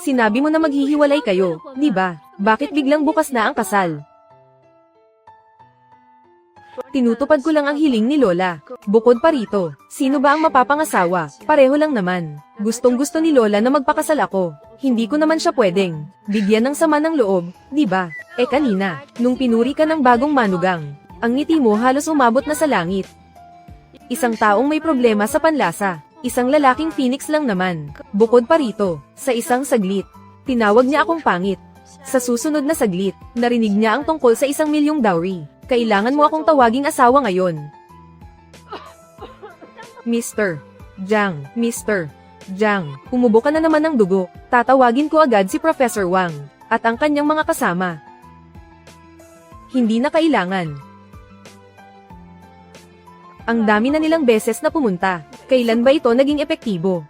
Sinabi mo na maghihiwalay kayo, di ba? Bakit biglang bukas na ang kasal? Tinutupad ko lang ang hiling ni Lola. Bukod pa rito, sino ba ang mapapangasawa? Pareho lang naman. Gustong-gusto ni Lola na magpakasal ako. Hindi ko naman siya pwedeng bigyan ng sama ng loob, di ba? Kanina, nung pinuri ka ng bagong manugang, ang ngiti mo halos umabot na sa langit. Isang taong may problema sa panlasa. Isang lalaking phoenix lang naman. Bukod pa rito, sa isang saglit, tinawag niya akong pangit. Sa susunod na saglit, narinig niya ang tungkol sa 1,000,000 dowry. Kailangan mo akong tawaging asawa ngayon. Mr. Jiang, umubo ka na naman ng dugo. Tatawagin ko agad si Professor Wang, at ang kanyang mga kasama. Hindi na kailangan. Ang dami na nilang beses na pumunta. Kailan ba ito naging epektibo?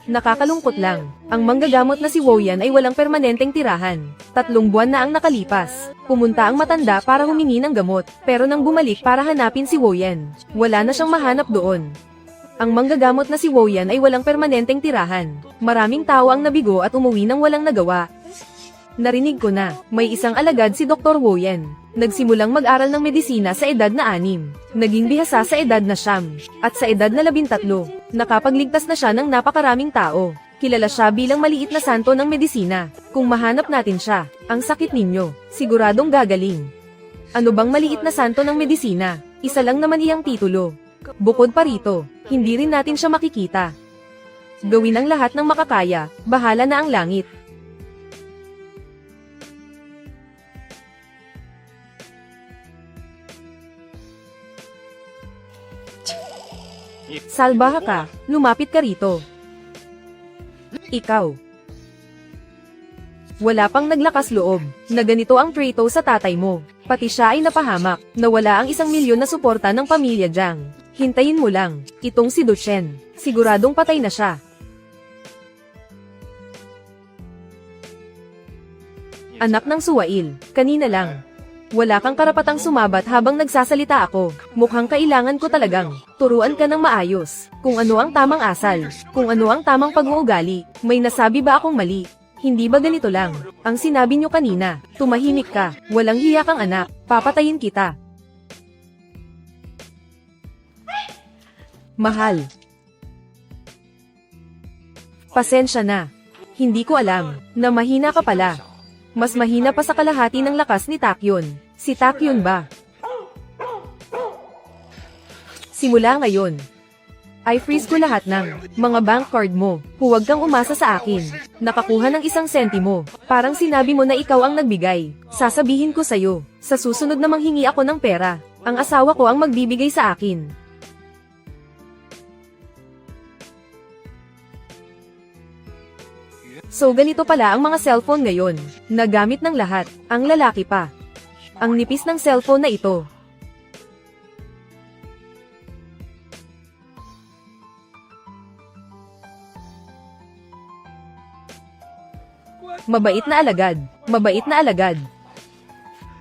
Nakakalungkot lang, ang manggagamot na si Woyan ay walang permanenteng tirahan. 3 buwan na ang nakalipas. Pumunta ang matanda para humingi ng gamot, pero nang bumalik para hanapin si Woyan, wala na siyang mahanap doon. Ang manggagamot na si Woyan ay walang permanenteng tirahan. Maraming tao ang nabigo at umuwi nang walang nagawa. Narinig ko na, may isang alagad si Dr. Woyan. Nagsimulang mag-aral ng medisina sa edad na 6. Naging bihasa sa edad na 9. At sa edad na 13, nakapagligtas na siya ng napakaraming tao. Kilala siya bilang maliit na santo ng medisina. Kung mahanap natin siya, ang sakit ninyo, siguradong gagaling. Ano bang maliit na santo ng medisina? Isa lang naman iyang titulo. Bukod pa rito, hindi rin natin siya makikita. Gawin ang lahat ng makakaya, bahala na ang langit. Salbaha ka, lumapit ka rito. Ikaw. Wala pang naglakas loob, na ganito ang trato sa tatay mo. Pati siya ay napahamak, nawala ang 1,000,000 na suporta ng pamilya Jiang. Hintayin mo lang, itong si Duchen, siguradong patay na siya. Anak ng Suwail, kanina lang. Wala kang karapatang sumabat habang nagsasalita ako. Mukhang kailangan ko talagang turuan ka ng maayos. Kung ano ang tamang asal, kung ano ang tamang pag-uugali. May nasabi ba akong mali? Hindi ba ganito lang? Ang sinabi niyo kanina, tumahimik ka, walang hiya kang anak, papatayin kita. Mahal. Pasensya na. Hindi ko alam na mahina ka pala. Mas mahina pa sa kalahati ng lakas ni Taekyon. Si Taekyon ba? Simula ngayon, I freeze ko lahat ng mga bank card mo. Huwag kang umasa sa akin. Nakakuha ng 1 sentimo. Parang sinabi mo na ikaw ang nagbigay. Sasabihin ko sa'yo, sa susunod na manghingi ako ng pera, ang asawa ko ang magbibigay sa akin. So ganito pala ang mga cellphone ngayon, nagamit ng lahat, ang lalaki pa. Ang nipis ng cellphone na ito. Mabait na alagad, mabait na alagad.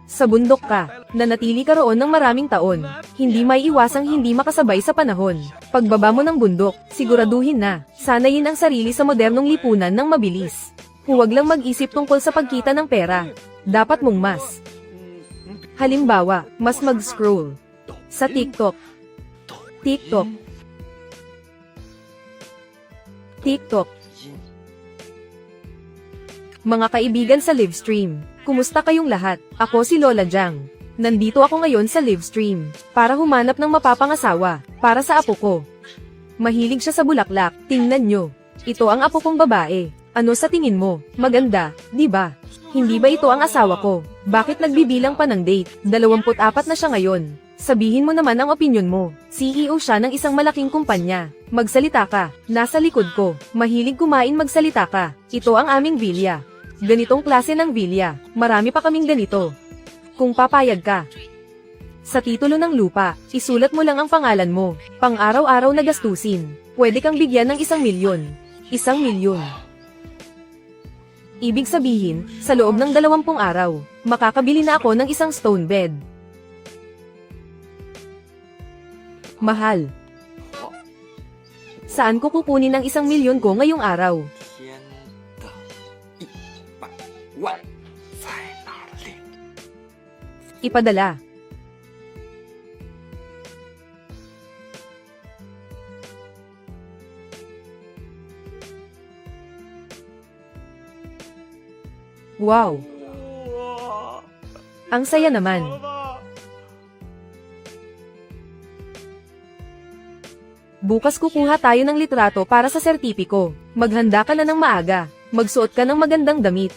Sa bundok ka, nanatili ka roon ng maraming taon, hindi may iwasang hindi makasabay sa panahon. Pagbaba mo ng bundok, siguraduhin na, sanayin ang sarili sa modernong lipunan ng mabilis. Huwag lang mag-isip tungkol sa pagkita ng pera. Dapat mong mas. Halimbawa, mas mag-scroll. Sa TikTok. TikTok. TikTok. Mga kaibigan sa livestream, kumusta kayong lahat? Ako si Lola Jiang. Nandito ako ngayon sa livestream, para humanap ng mapapangasawa, para sa apo ko. Mahilig siya sa bulaklak, tingnan nyo. Ito ang apo kong babae. Ano sa tingin mo? Maganda, di ba? Hindi ba ito ang asawa ko? Bakit nagbibilang pa ng date? 24 na siya ngayon. Sabihin mo naman ang opinyon mo. CEO siya ng isang malaking kumpanya. Magsalita ka, nasa likod ko. Mahilig kumain, magsalita ka. Ito ang aming villa. Ganitong klase ng villa, marami pa kaming ganito. Kung papayag ka. Sa titulo ng lupa, isulat mo lang ang pangalan mo, pang araw-araw na gastusin. Pwede kang bigyan ng 1,000,000. 1,000,000. Ibig sabihin, sa loob ng 20 araw, makakabili na ako ng isang stone bed. Mahal. Saan ko kukunin ang 1,000,000 ko ngayong araw? 万在哪里？ Ipadala. Wow! Ang saya naman. Bukas kukuha tayo ng litrato para sa sertipiko. Maghanda ka na ng maaga. Magsuot ka ng magandang damit.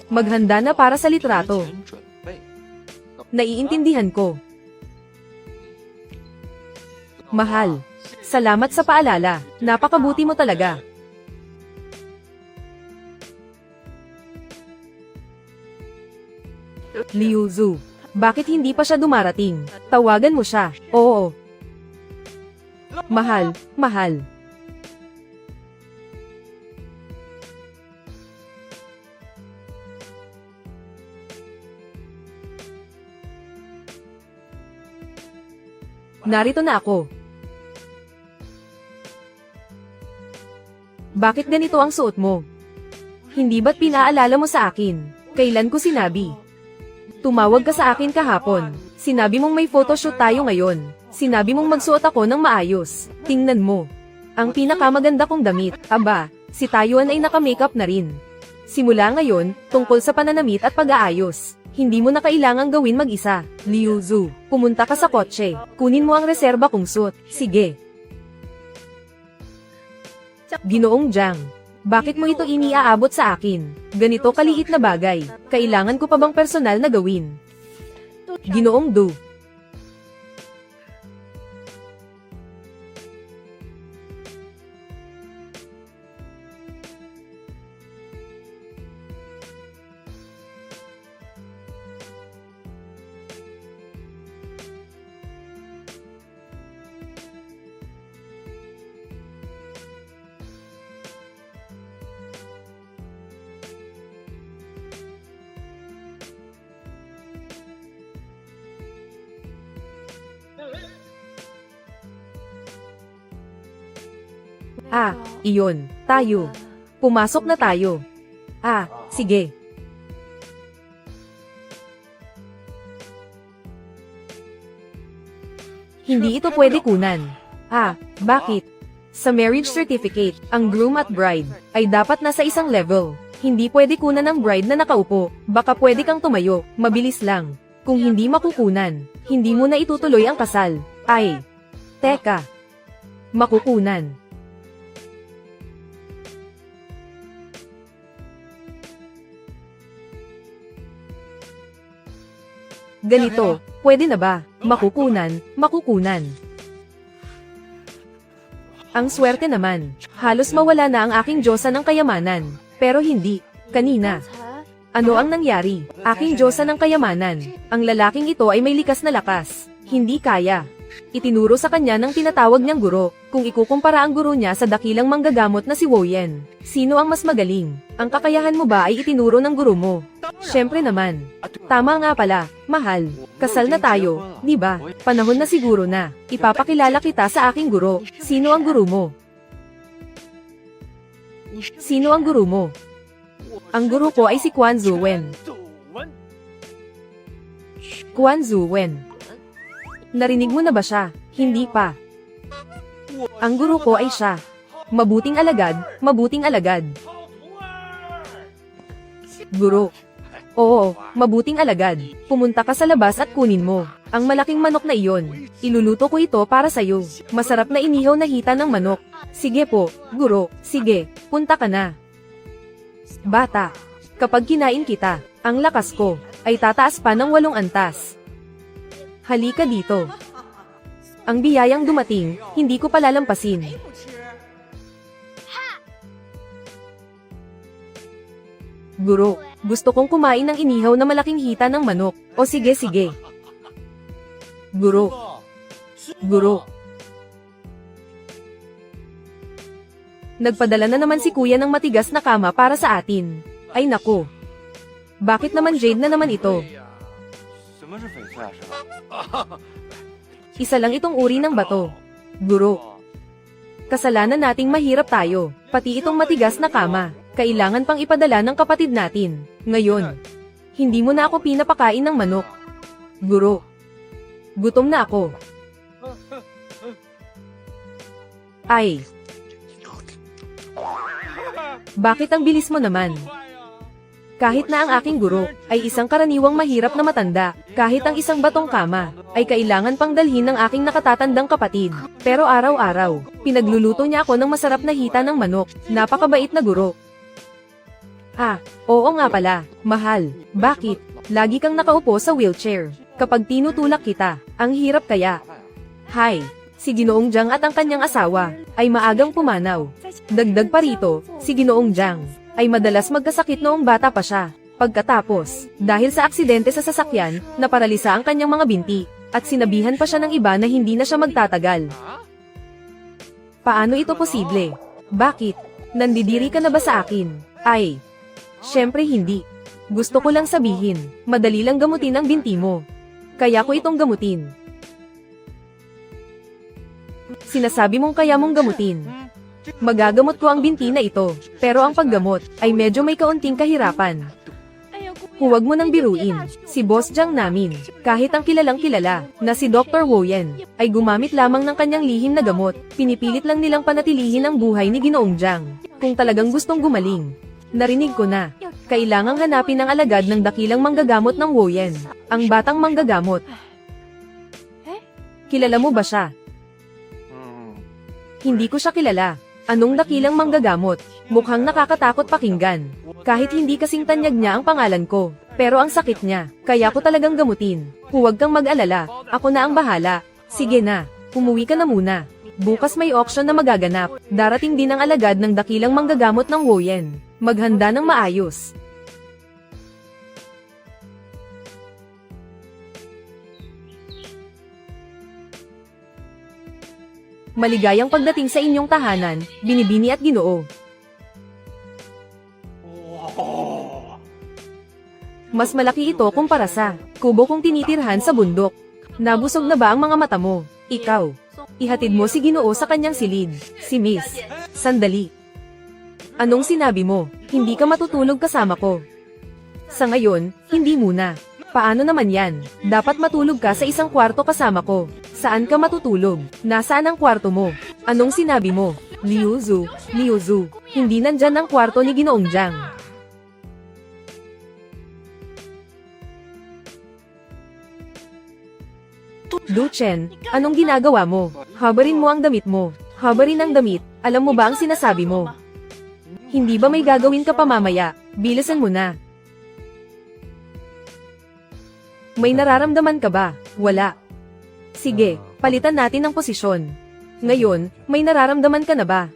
Maghanda na para sa litrato. 准备。 Naiintindihan ko. Mahal. Salamat sa paalala. Napakabuti mo talaga. Liu Zhu. Bakit hindi pa siya dumarating? Tawagan mo siya. Oo. Mahal, mahal. Narito na ako. Bakit ganito ang suot mo? Hindi ba't pinaalala mo sa akin? Kailan ko sinabi? Tumawag ka sa akin kahapon. Sinabi mong may photoshoot tayo ngayon. Sinabi mong magsuot ako ng maayos. Tingnan mo. Ang pinakamaganda kong damit. Aba, si Tayuan ay naka-makeup na rin. Simula ngayon, tungkol sa pananamit at pag-aayos. Hindi mo na kailangang gawin mag-isa. Liu Zhu, pumunta ka sa kotse. Kunin mo ang reserba kong suit. Sige. Ginoong Jiang, bakit mo ito iniaabot sa akin? Ganito kaliit na bagay. Kailangan ko pa bang personal na gawin? Ginoong Du. Ah, iyon. Tayo. Pumasok na tayo. Ah, sige. Hindi ito pwede kunan. Ah, bakit? Sa marriage certificate, ang groom at bride ay dapat nasa isang level. Hindi pwede kunan ng bride na nakaupo. Baka pwede kang tumayo, mabilis lang. Kung hindi makukunan, hindi mo na itutuloy ang kasal. Ay, teka. Makukunan. Ganito, pwede na ba? Makukunan, makukunan. Ang swerte naman, halos mawala na ang aking Diyosa ng kayamanan. Pero hindi, kanina. Ano ang nangyari? Aking Diyosa ng kayamanan. Ang lalaking ito ay may likas na lakas. Hindi kaya. Itinuro sa kanya ng tinatawag niyang guro, kung ikukumpara ang guro niya sa dakilang manggagamot na si Woyen. Sino ang mas magaling? Ang kakayahan mo ba ay itinuro ng guro mo? Siyempre naman. Tama nga pala, mahal. Kasal na tayo, di ba? Panahon na siguro na. Ipapakilala kita sa aking guro. Sino ang guro mo? Sino ang guro mo? Ang guro ko ay si Quan Zuwen. Quan Zuwen. Narinig mo na ba siya? Hindi pa. Ang guro ko ay siya. Mabuting alagad, mabuting alagad. Guro. Oo, mabuting alagad. Pumunta ka sa labas at kunin mo. Ang malaking manok na iyon. Iluluto ko ito para sa'yo. Masarap na inihaw na hita ng manok. Sige po, guro. Sige, punta ka na. Bata. Kapag kinain kita, ang lakas ko ay tataas pa ng 8 antas. Halika dito. Ang biyayang dumating, hindi ko palalampasin. Guro, gusto kong kumain ng inihaw na malaking hita ng manok. O sige sige. Guro. Guro. Nagpadala na naman si kuya ng matigas na kama para sa atin. Ay nako. Bakit naman jade na naman ito? 什么是翡翠啊，师傅？ Isa lang itong uri ng bato. Guro. Kasalanan nating mahirap tayo, pati itong matigas na kama. Kailangan pang ipadala ng kapatid natin. Ngayon, hindi mo na ako pinapakain ng manok. Guro. Gutom na ako. Ay. Bakit ang bilis mo naman? Kahit na ang aking guro ay isang karaniwang mahirap na matanda, kahit ang isang batong kama ay kailangan pang dalhin ng aking nakatatandang kapatid. Pero araw-araw, pinagluluto niya ako ng masarap na hita ng manok. Napakabait na guro. Ah, oo nga pala, mahal. Bakit? Lagi kang nakaupo sa wheelchair. Kapag tinutulak kita, ang hirap kaya. Hi. Si Ginoong Jiang at ang kanyang asawa ay maagang pumanaw. Dagdag pa rito, si Ginoong Jiang ay madalas magkasakit noong bata pa siya. Pagkatapos, dahil sa aksidente sa sasakyan, naparalisa ang kanyang mga binti, at sinabihan pa siya ng iba na hindi na siya magtatagal. Paano ito posible? Bakit? Nandidiri ka na ba sa akin? Ay, syempre hindi. Gusto ko lang sabihin, madali lang gamutin ang binti mo. Kaya ko itong gamutin. Sinasabi mong kaya mong gamutin. Magagamot ko ang binti na ito, pero ang paggamot ay medyo may kaunting kahirapan. Huwag mo nang biruin, si Boss Jiang namin, kahit ang kilalang kilala, na si Dr. Woyen, ay gumamit lamang ng kanyang lihim na gamot, pinipilit lang nilang panatilihin ang buhay ni Ginoong Jiang, kung talagang gustong gumaling. Narinig ko na, kailangang hanapin ang alagad ng dakilang manggagamot ng Woyen, ang batang manggagamot. Kilala mo ba siya? Hindi ko siya kilala. Anong dakilang manggagamot? Mukhang nakakatakot pakinggan. Kahit hindi kasing tanyag niya ang pangalan ko. Pero ang sakit niya, kaya ko talagang gamutin. Huwag kang mag-alala, ako na ang bahala. Sige na, umuwi ka na muna. Bukas may auction na magaganap. Darating din ang alagad ng dakilang manggagamot ng Woyen. Maghanda ng maayos. Maligayang pagdating sa inyong tahanan, Binibini at Ginoo. Mas malaki ito kumpara sa kubo kong tinitirhan sa bundok. Nabusog na ba ang mga mata mo? Ikaw. Ihatid mo si Ginoo sa kanyang silid. Si Miss. Sandali. Anong sinabi mo? Hindi ka matutulog kasama ko. Sa ngayon, hindi muna. Paano naman yan? Dapat matulog ka sa isang kwarto kasama ko. Saan ka matutulog? Nasaan ang kwarto mo? Anong sinabi mo? Liu Zhu, hindi nandyan ang kwarto ni Ginoong Jiang. Du Chen, anong ginagawa mo? Habarin mo ang damit mo. Habarin ang damit, alam mo ba ang sinasabi mo? Hindi ba may gagawin ka pa mamaya? Bilisan mo na. May nararamdaman ka ba? Wala. Sige, palitan natin ang posisyon. Ngayon, may nararamdaman ka na ba?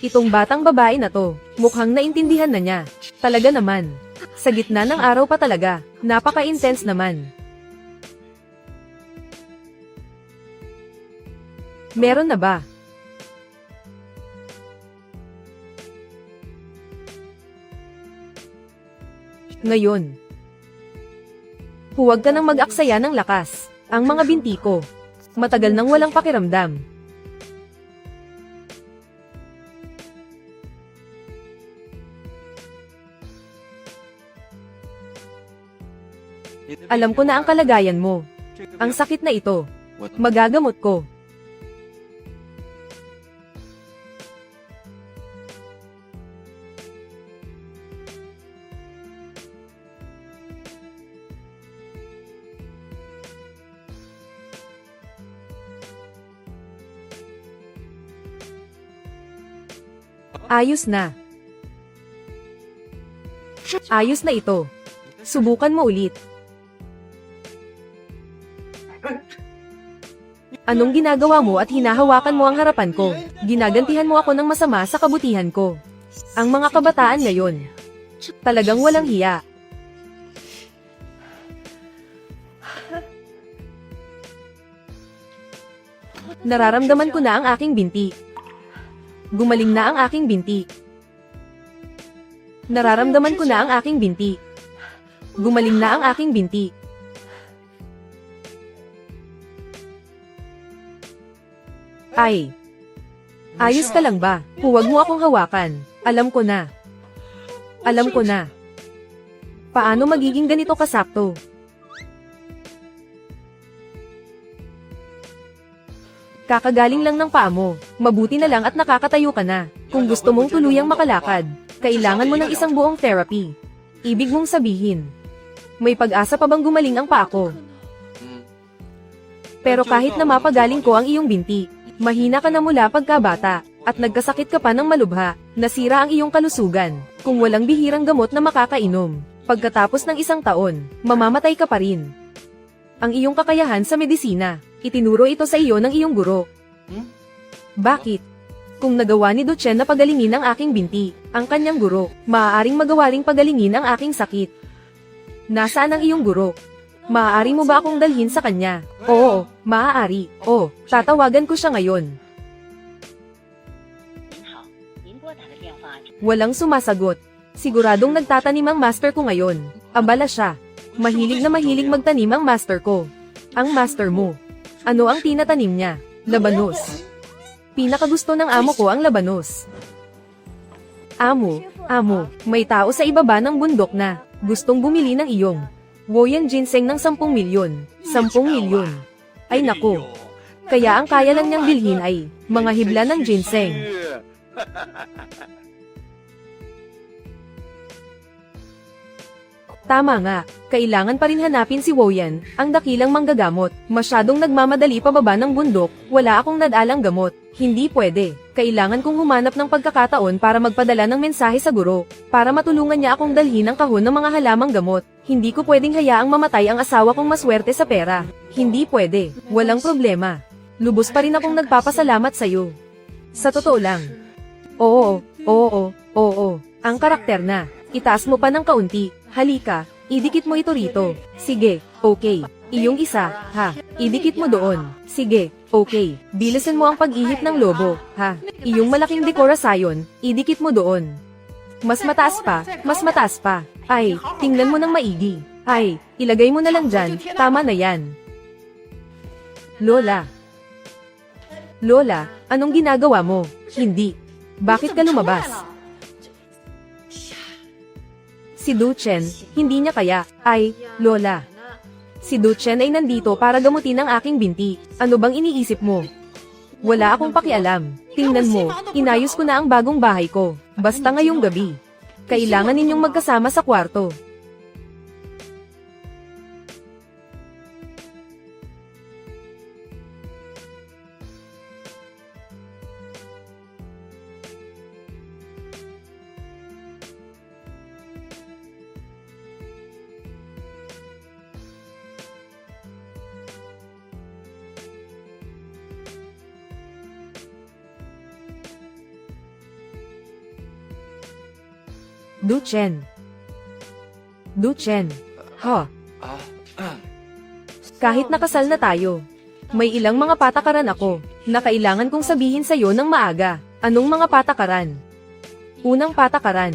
Itong batang babae na to, mukhang naintindihan na niya. Talaga naman. Sa gitna ng araw pa talaga, napaka-intense naman. Meron na ba? Ngayon. Huwag ka nang mag-aksaya ng lakas. Ang mga binti ko. Matagal nang walang pakiramdam. Alam ko na ang kalagayan mo. Ang sakit na ito. Magagamot ko. Ayos na. Ayos na ito. Subukan mo ulit. Anong ginagawa mo at hinahawakan mo ang harapan ko? Ginagantihan mo ako ng masama sa kabutihan ko. Ang mga kabataan ngayon, talagang walang hiya. Nararamdaman ko na ang aking binti. Gumaling na ang aking binti. Nararamdaman ko na ang aking binti. Gumaling na ang aking binti. Ay. Ayos ka lang ba? Huwag mo akong hawakan. Alam ko na. Alam ko na. Paano magiging ganito kasakto? Kakagaling lang ng paa mo. Mabuti na lang at nakakatayo ka na. Kung gusto mong tuluyang makalakad, kailangan mo ng isang buong therapy. Ibig mong sabihin, may pag-asa pa bang gumaling ang paa ko? Pero kahit na mapagaling ko ang iyong binti, mahina ka na mula pagkabata, at nagkasakit ka pa ng malubha, nasira ang iyong kalusugan, kung walang bihirang gamot na makakainom. Pagkatapos ng isang taon, mamamatay ka pa rin. Ang iyong kakayahan sa medisina, itinuro ito sa iyo ng iyong guro. Bakit? Kung nagawa ni Duchen na pagalingin ang aking binti, ang kanyang guro, maaaring magawa ring pagalingin ang aking sakit. Nasaan ang iyong guro? Maaari mo ba akong dalhin sa kanya? Oo, maaari. Oh, tatawagan ko siya ngayon. Walang sumasagot. Siguradong nagtatanim ang master ko ngayon. Abala siya. Mahilig na mahilig magtanim ang master ko. Ang master mo. Ano ang tinatanim niya? Labanos. Pinakagusto ng amo ko ang labanos. Amo, may tao sa ibaba ng bundok na gustong bumili ng iyong Woyan ginseng ng 10 milyon. 10 milyon. Ay nako. Kaya ang kaya lang niyang bilhin ay mga hibla ng ginseng. Tama nga, kailangan pa rin hanapin si Woyan, ang dakilang manggagamot. Masyadong nagmamadali pababa ng bundok, wala akong nadalang gamot. Hindi pwede. Kailangan kong humanap ng pagkakataon para magpadala ng mensahe sa guro, para matulungan niya akong dalhin ang kahon ng mga halamang gamot. Hindi ko pwedeng hayaang mamatay ang asawa kong maswerte sa pera. Hindi pwede. Walang problema. Lubos pa rin akong nagpapasalamat sa'yo. Sa totoo lang. Oo. Ang karakter na. Itaas mo pa ng kaunti. Halika, idikit mo ito rito. Sige, okay. Iyong isa, ha. Idikit mo doon. Sige, okay. Bilisan mo ang pag-ihip ng lobo, ha. Iyong malaking dekorasyon, idikit mo doon. Mas mataas pa. Ay, tingnan mo ng maigi. Ay, ilagay mo na lang dyan, tama na yan. Lola, anong ginagawa mo? Hindi. Bakit ka lumabas? Si Duchen, hindi niya kaya. Ay, Lola. Si Duchen ay nandito para gamutin ang aking binti. Ano bang iniisip mo? Wala akong pakialam. Tingnan mo, inayos ko na ang bagong bahay ko. Basta ngayong gabi. Kailangan ninyong magkasama sa kwarto. Duchen. Ha? Kahit nakasal na tayo, may ilang mga patakaran ako na kailangan kong sabihin sa'yo ng maaga. Anong mga patakaran? Unang patakaran.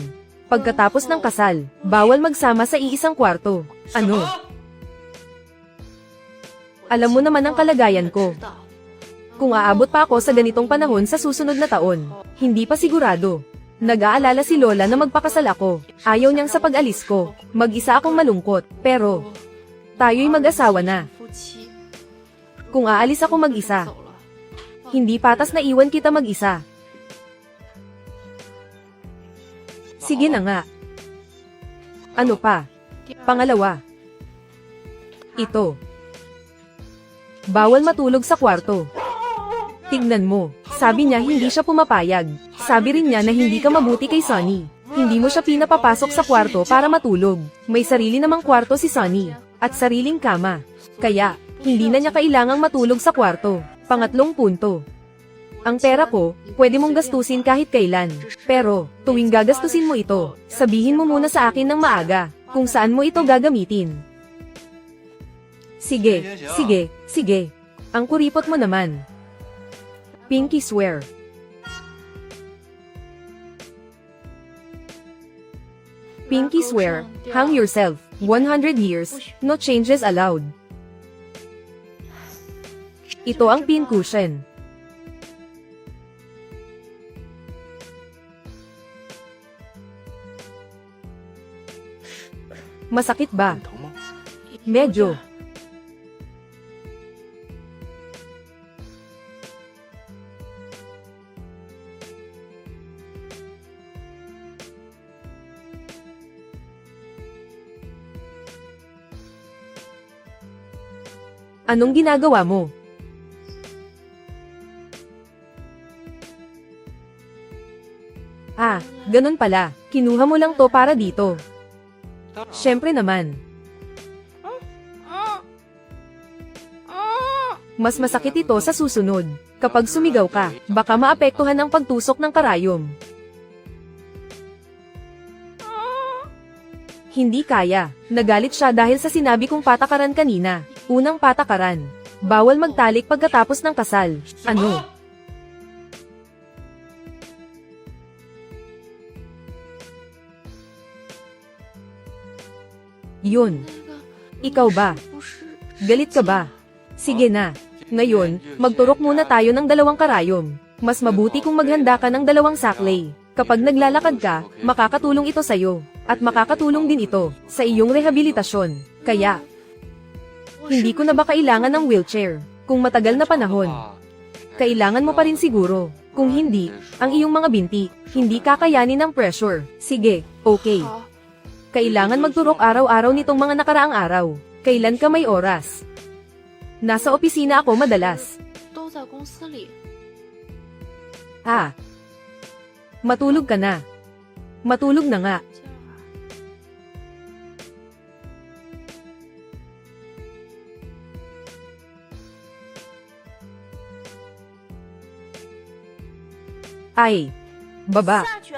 Pagkatapos ng kasal, bawal magsama sa iisang kwarto. Ano? Alam mo naman ang kalagayan ko. Kung aabot pa ako sa ganitong panahon sa susunod na taon, hindi pa sigurado. Nag-aalala si Lola na magpakasal ako. Ayaw niyang sa pag-alis ko. Mag-isa akong malungkot. Pero, tayo'y mag-asawa na. Kung aalis ako mag-isa, hindi patas na iwan kita mag-isa. Sige na nga. Ano pa? Pangalawa. Ito. Bawal matulog sa kwarto. Tignan mo, sabi niya hindi siya pumapayag. Sabi rin niya na hindi ka mabuti kay Sonny. Hindi mo siya pinapapasok sa kwarto para matulog. May sarili namang kwarto si Sonny, at sariling kama. Kaya, hindi na niya kailangang matulog sa kwarto. Pangatlong punto. Ang pera ko, pwede mong gastusin kahit kailan. Pero, tuwing gagastusin mo ito, sabihin mo muna sa akin ng maaga, kung saan mo ito gagamitin. Sige. Ang kuripot mo naman. Pinky swear. Pinky swear, hang yourself, 100 years, no changes allowed. Ito ang pin cushion. Masakit ba? 疼吗？ Medyo. Anong ginagawa mo? Ah, ganun pala. Kinuha mo lang to para dito. 当然了 Syempre naman. Mas masakit ito sa susunod. Kapag sumigaw ka, baka maapektuhan ang pagtusok ng karayom. Hindi kaya. Nagalit siya dahil sa sinabi kong patakaran kanina. Unang patakaran. Bawal magtalik pagkatapos ng kasal. Ano? Yun. Ikaw ba? Galit ka ba? Sige na. Ngayon, magturok muna tayo ng 2 karayom. Mas mabuti kung maghanda ka ng 2 saklay. Kapag naglalakad ka, makakatulong ito sa'yo. At makakatulong din ito sa iyong rehabilitasyon. Kaya, hindi ko na ba kailangan ng wheelchair? Kung matagal na panahon, 爸 kailangan mo pa rin siguro. Kung hindi, ang iyong mga binti, hindi kakayanin ng pressure. Sige, okay. 好， Kailangan magturok araw-araw nitong mga nakaraang araw. Kailan ka may oras? Nasa opisina ako madalas. 都在公司里。 Ah. Matulog ka na. Matulog na nga. 今儿晚 Ay. Baba. 下去。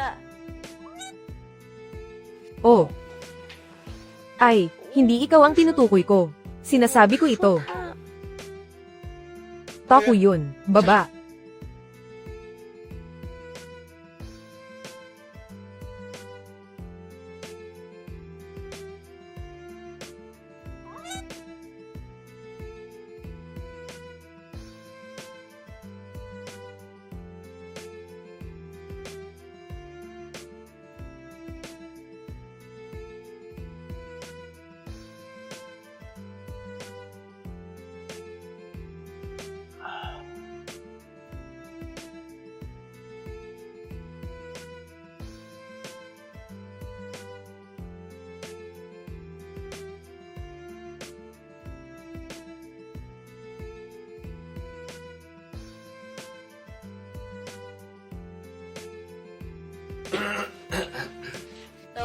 Oh. Ay, hindi ikaw ang tinutukoy ko. Sinasabi ko ito. 看， Taku yun. Baba.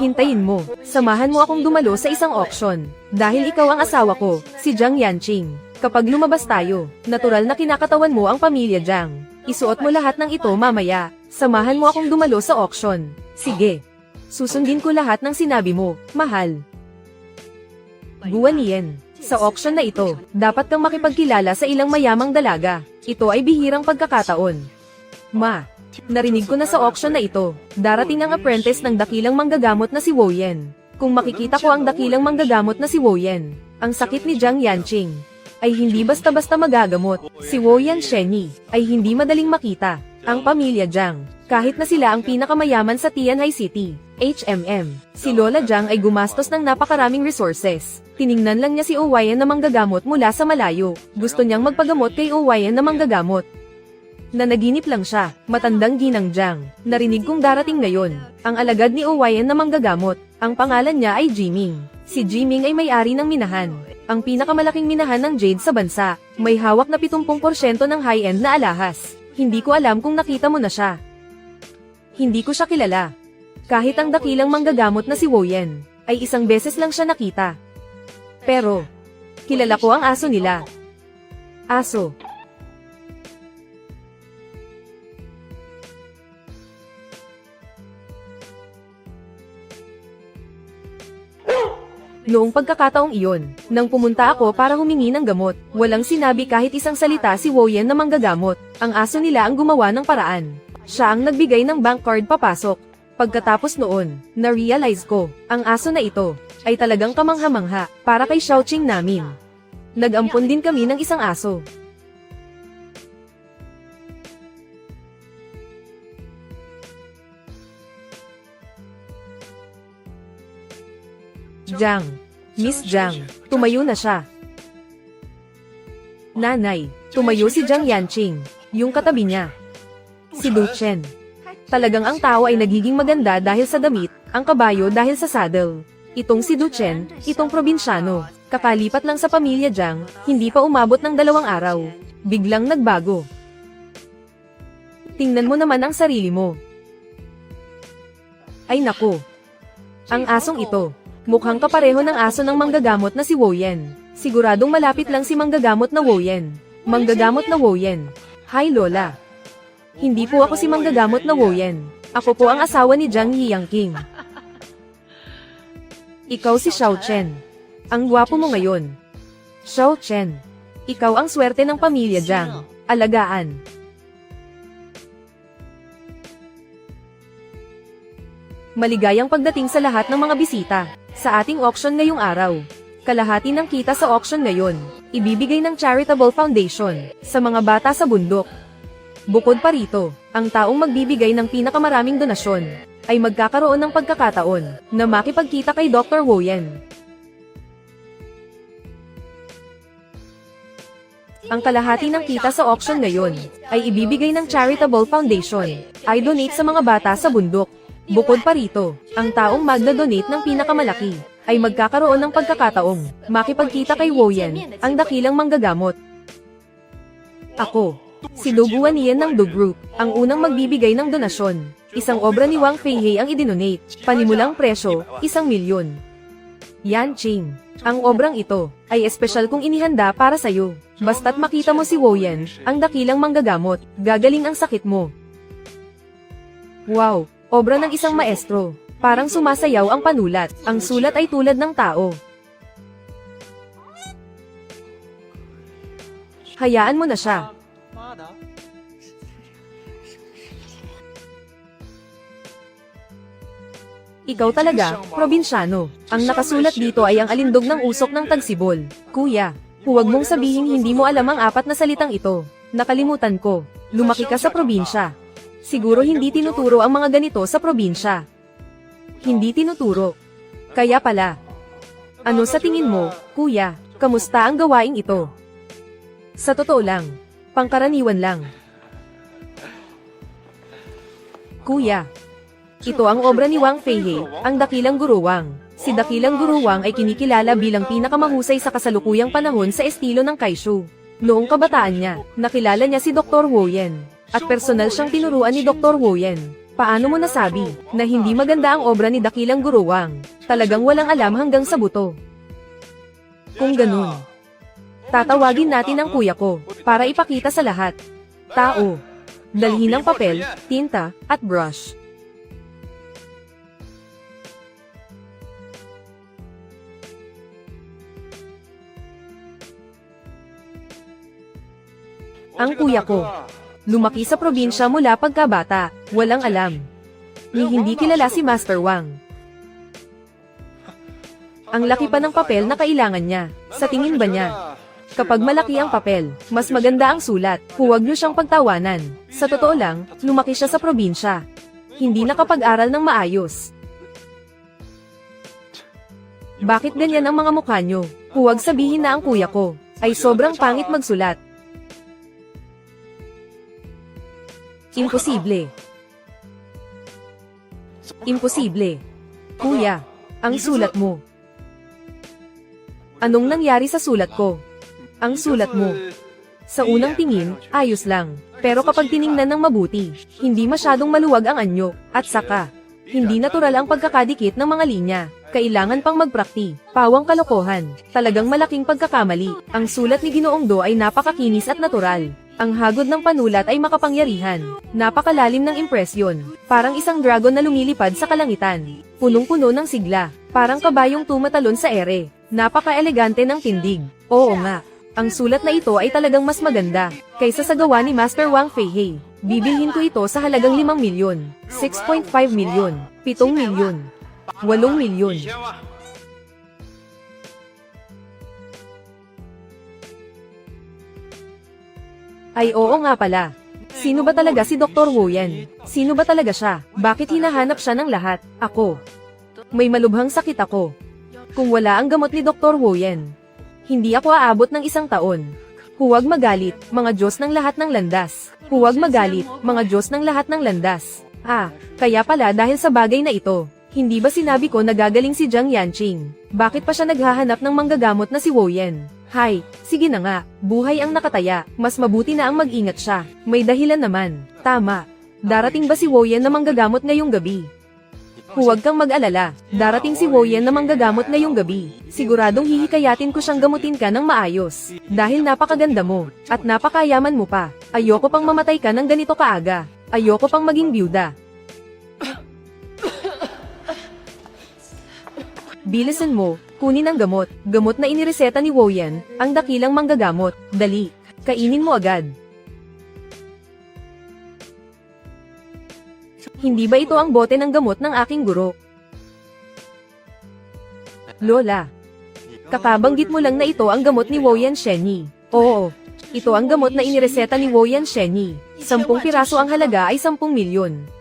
Hintayin mo. Samahan mo akong dumalo sa isang auction. Dahil ikaw ang asawa ko, si Jiang Yanqing. Kapag lumabas tayo, natural na kinakatawan mo ang pamilya Jiang. Isuot mo lahat ng ito mamaya. Samahan mo akong dumalo sa auction. Sige. Susundin ko lahat ng sinabi mo, mahal. Guanien. Sa auction na ito, dapat kang makipagkilala sa ilang mayamang dalaga. Ito ay bihirang pagkakataon. Ma. Narinig ko na sa auction na ito, darating ang apprentice ng dakilang manggagamot na si Woyen. Kung makikita ko ang dakilang manggagamot na si Woyen, ang sakit ni Jiang Yanqing ay hindi basta-basta magagamot. Si Woyen Shenyi ay hindi madaling makita. Ang pamilya Jiang, kahit na sila ang pinakamayaman sa Tianhai City, HMM, si Lola Jiang ay gumastos ng napakaraming resources. Tiningnan lang niya si Owayan na manggagamot mula sa malayo. Gusto niyang magpagamot kay Owayan na manggagamot. Nanaginip lang siya, matandang ginang Jiang. Narinig kong darating ngayon, ang alagad ni Owayan na manggagamot. Ang pangalan niya ay Jiming. Si Jiming ay may-ari ng minahan. Ang pinakamalaking minahan ng jade sa bansa. May hawak na 70% ng high-end na alahas. Hindi ko alam kung nakita mo na siya. Hindi ko siya kilala. Kahit ang dakilang manggagamot na si Woyen, ay isang beses lang siya nakita. Pero, kilala ko ang aso nila. Aso. Noong pagkakataong iyon, nang pumunta ako para humingi ng gamot, walang sinabi kahit isang salita si Woyen na manggagamot. Ang aso nila ang gumawa ng paraan. Siya ang nagbigay ng bank card papasok. Pagkatapos noon, na-realize ko, ang aso na ito, ay talagang kamangha-mangha, para kay Xiaoqing namin. Nag-ampon din kami ng isang aso. Jiang. Miss Jiang, tumayo na siya. Nanay, tumayo si Jiang Yanqing, yung katabi niya. Si Du Chen. Talagang ang tao ay nagiging maganda dahil sa damit, ang kabayo dahil sa saddle. Itong si Du Chen, itong probinsyano, kakalipat lang sa pamilya Jiang, hindi pa umabot ng 2 araw. Biglang nagbago. Tingnan mo naman ang sarili mo. Ay nako. Ang asong ito, mukhang kapareho ng aso ng manggagamot na si Woyen. Siguradong malapit lang si manggagamot na Woyen. Manggagamot na Woyen. Hi Lola. Hindi po ako si manggagamot na Woyen. Ako po ang asawa ni Jiang Yanqing. Ikaw si Xiao Chen. Ang gwapo mo ngayon. Xiao Chen. Ikaw ang swerte ng pamilya Jiang. Alagaan. Maligayang pagdating sa lahat ng mga bisita sa ating auction ngayong araw. Kalahati ng kita sa auction ngayon, ibibigay ng Charitable Foundation sa mga bata sa bundok. Bukod pa rito, ang taong magbibigay ng pinakamaraming donasyon ay magkakaroon ng pagkakataon na makipagkita kay Dr. Woyen. Ang kalahati ng kita sa auction ngayon ay ibibigay ng Charitable Foundation ay donate sa mga bata sa bundok. Bukod pa rito, ang taong magdadonate ng pinakamalaki ay magkakaroon ng pagkakataong makipagkita kay Woyen, ang dakilang manggagamot. Ako, si Du Guanian ng Du Group, ang unang magbibigay ng donasyon. Isang obra ni Wang Feihei ang idinonate, panimulang presyo, 1 milyon. Yanqing, ang obrang ito ay espesyal kong inihanda para sa'yo. Basta't makita mo si Woyen, ang dakilang manggagamot, gagaling ang sakit mo. Wow! Obra ng isang maestro. Parang sumasayaw ang panulat. Ang sulat ay tulad ng tao. Hayaan mo na siya. Ikaw talaga, probinsyano. Ang nakasulat dito ay ang alindog ng usok ng tagsibol. Kuya, huwag mong sabihin hindi mo alam ang 4 na salitang ito. Nakalimutan ko. Lumaki ka sa probinsya. Siguro hindi tinuturo ang mga ganito sa probinsya. Hindi tinuturo. Kaya pala. Ano sa tingin mo, kuya, kamusta ang gawaing ito? Sa totoo lang, pangkaraniwan lang. Kuya, ito ang obra ni Wang Feihei, ang dakilang guruwang. Si dakilang guruwang ay kinikilala bilang pinakamahusay sa kasalukuyang panahon sa estilo ng Kaishu. Noong kabataan niya, nakilala niya si Dr. Woyen. At personal siyang tinuruan ni Dr. Woyen. Paano mo nasabi na hindi maganda ang obra ni dakilang guruwang? Talagang walang alam hanggang sa buto. Kung ganun, tatawagin natin ang kuya ko para ipakita sa lahat. Tao, dalhin ng papel, tinta, at brush. Ang kuya ko. Lumaki sa probinsya mula pagkabata, walang alam. Ni hindi kilala si Master Wang. Ang laki pa ng papel na kailangan niya, sa tingin ba niya? Kapag malaki ang papel, mas maganda ang sulat, huwag niyo siyang pagtawanan. Sa totoo lang, lumaki siya sa probinsya. Hindi nakapag-aral ng maayos. Bakit ganyan ang mga mukha niyo? Huwag sabihin na ang kuya ko ay sobrang pangit magsulat. Imposible. Imposible. Kuya, ang sulat mo. Anong nangyari sa sulat ko? Ang sulat mo. Sa unang tingin, ayos lang. Pero kapag tiningnan ng mabuti, hindi masyadong maluwag ang anyo, at saka, hindi natural ang pagkakadikit ng mga linya. Kailangan pang magprakti. Pawang kalokohan. Talagang malaking pagkakamali. Ang sulat ni Ginoong Do ay napakakinis at natural. Ang hagod ng panulat ay makapangyarihan. Napakalalim ng impresyon. Parang isang dragon na lumilipad sa kalangitan. Punong-puno ng sigla. Parang kabayong tumatalon sa ere. Napaka-elegante ng tindig. Oo nga. Ang sulat na ito ay talagang mas maganda kaysa sa gawa ni Master Wang Feihei. Bibilhin ko ito sa halagang 5 milyon, 6.5 milyon, 7 milyon, 8 milyon. Ay oo nga pala. Sino ba talaga si Dr. Woyen? Sino ba talaga siya? Bakit hinahanap siya ng lahat? Ako. May malubhang sakit ako. kung wala ang gamot ni Dr. Woyen. Hindi ako aabot ng 1 taon. Huwag magalit, mga Diyos ng lahat ng landas. Huwag magalit, mga Diyos ng lahat ng landas. Kaya pala dahil sa bagay na ito, hindi ba sinabi ko na gagaling si Jiang Yanqing? Bakit pa siya naghahanap ng manggagamot na si Woyen? Hay, sige na nga, buhay ang nakataya, mas mabuti na ang mag-ingat siya. May dahilan naman. Tama. Darating ba si Woyen na manggagamot ngayong gabi? Huwag kang mag-alala, darating si Woyen na manggagamot ngayong gabi. Siguradong hihikayatin ko siyang gamutin ka ng maayos. Dahil napakaganda mo, at napakayaman mo pa. Ayoko pang mamatay ka ng ganito kaaga. Ayoko pang maging byuda. Bilisan mo, kunin ang gamot. Gamot na inireseta ni Woyen, ang dakilang manggagamot. Dali, kainin mo agad. Hindi ba ito ang bote ng gamot ng aking guro? Lola, kakabanggit mo lang na ito ang gamot ni Woyen Shenyi. Oo, ito ang gamot na inireseta ni Woyen Shenyi. 10 piraso ang halaga ay 10 milyon.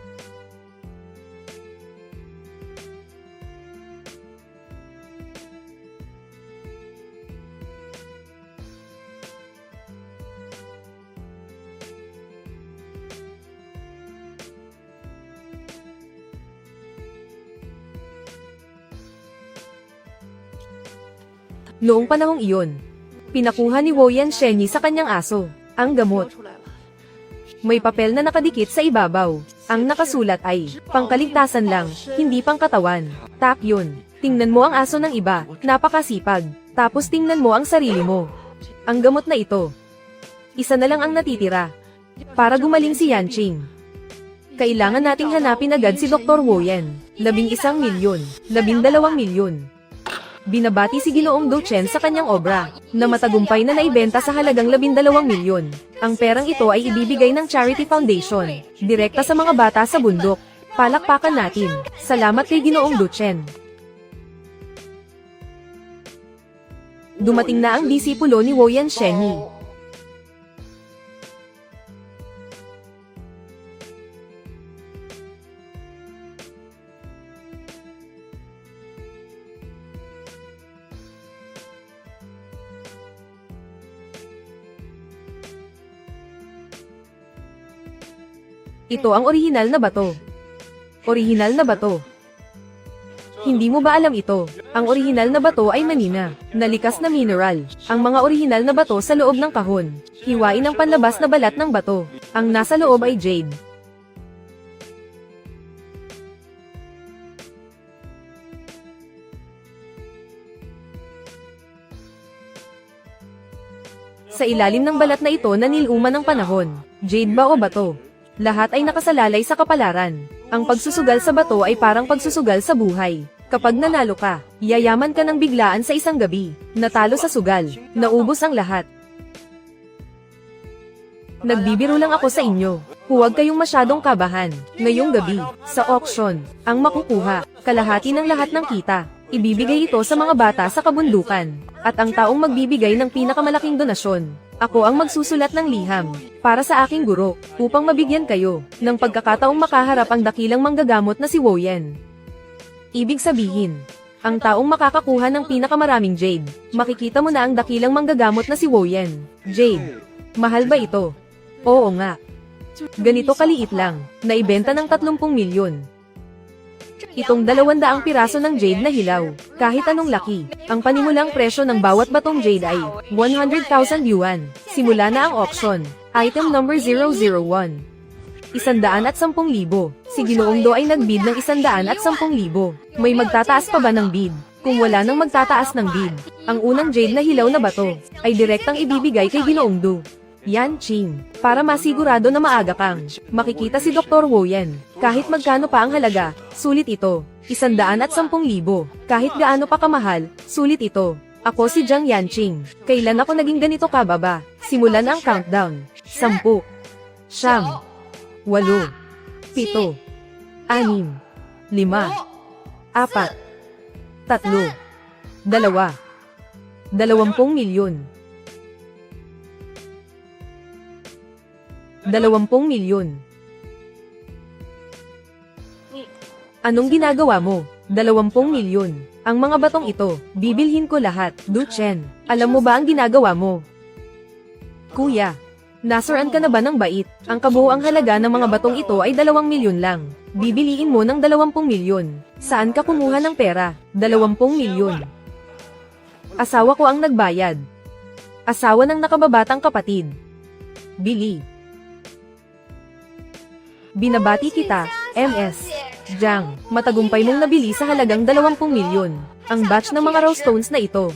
Noong panahong iyon, pinakuha ni Woyen Shenyi sa kanyang aso, ang gamot. May papel na nakadikit sa ibabaw. Ang nakasulat ay, pangkaligtasan lang, hindi pangkatawan. Tak yun. Tingnan mo ang aso ng iba, napakasipag. Tapos tingnan mo ang sarili mo. Ang gamot na ito. Isa na lang ang natitira. Para gumaling si Yanqing. Kailangan nating hanapin agad si Dr. Woyen. 11 milyon, 12 milyon. Binabati si Ginoong Do Chen sa kanyang obra, na matagumpay na naibenta sa halagang 12 milyon. Ang perang ito ay ibibigay ng Charity Foundation, direkta sa mga bata sa bundok. Palakpakan natin. Salamat kay Ginoong Do Chen. Dumating na ang disipulo ni Woyen Shenyi. Ito ang orihinal na bato. Orihinal na bato. Hindi mo ba alam ito? Ang orihinal na bato ay manina, nalikas na mineral. Ang mga orihinal na bato sa loob ng kahon. Hiwain ang panlabas na balat ng bato. Ang nasa loob ay jade. Sa ilalim ng balat na ito naniluma ng panahon. Jade ba o bato? Lahat ay nakasalalay sa kapalaran. Ang pagsusugal sa bato ay parang pagsusugal sa buhay. Kapag nanalo ka, yayaman ka ng biglaan sa isang gabi. Natalo sa sugal, naubos ang lahat. Nagbibiro lang ako sa inyo. Huwag kayong masyadong kabahan. Ngayong gabi, sa auction, ang makukuha, kalahati ng lahat ng kita. Ibibigay ito sa mga bata sa kabundukan. At ang taong magbibigay ng pinakamalaking donasyon. Ako ang magsusulat ng liham, para sa aking guro, upang mabigyan kayo, ng pagkakataong makaharap ang dakilang manggagamot na si Woyen. Ibig sabihin, ang taong makakakuha ng pinakamaraming jade, makikita mo na ang dakilang manggagamot na si Woyen. Jade, mahal ba ito? Oo nga. Ganito kaliit lang, naibenta ng 30 milyon. Itong 200 piraso ng jade na hilaw, kahit anong laki. Ang panimulang presyo ng bawat batong jade ay 100,000 yuan. Simula na ang auction. Item number 001. 110,000. Si Ginoong Do ay nagbid ng 110,000. May magtataas pa ba ng bid? Kung wala nang magtataas ng bid, ang unang jade na hilaw na bato ay direktang ibibigay kay Ginoong Do. Yanqing, para masigurado na maaga kang makikita si Dr. Woyen. Kahit magkano pa ang halaga, sulit ito. 110,000. Kahit gaano pa kamahal, sulit ito. Ako si Jiang Yanqing. Kailan ako naging ganito kababa? Simulan ang countdown. 10, 9, 8, 7, 6, 5, 4, 3, 2, 20 milyon. 20 milyon. Anong ginagawa mo? 20 milyon. Ang mga batong ito, bibilhin ko lahat. Du Chen, alam mo ba ang ginagawa mo? Kuya, nasuran ka na ba ng bait? Ang kabuuang halaga ng mga batong ito ay 2 milyon lang. Bibiliin mo ng 20 milyon. Saan ka kumuha ng pera? 20 milyon. Asawa ko ang nagbayad. Asawa ng nakababatang kapatid. Bili. Binabati kita, MS. Jiang, matagumpay mong nabili sa halagang 20 milyon. Ang batch ng mga rose stones na ito.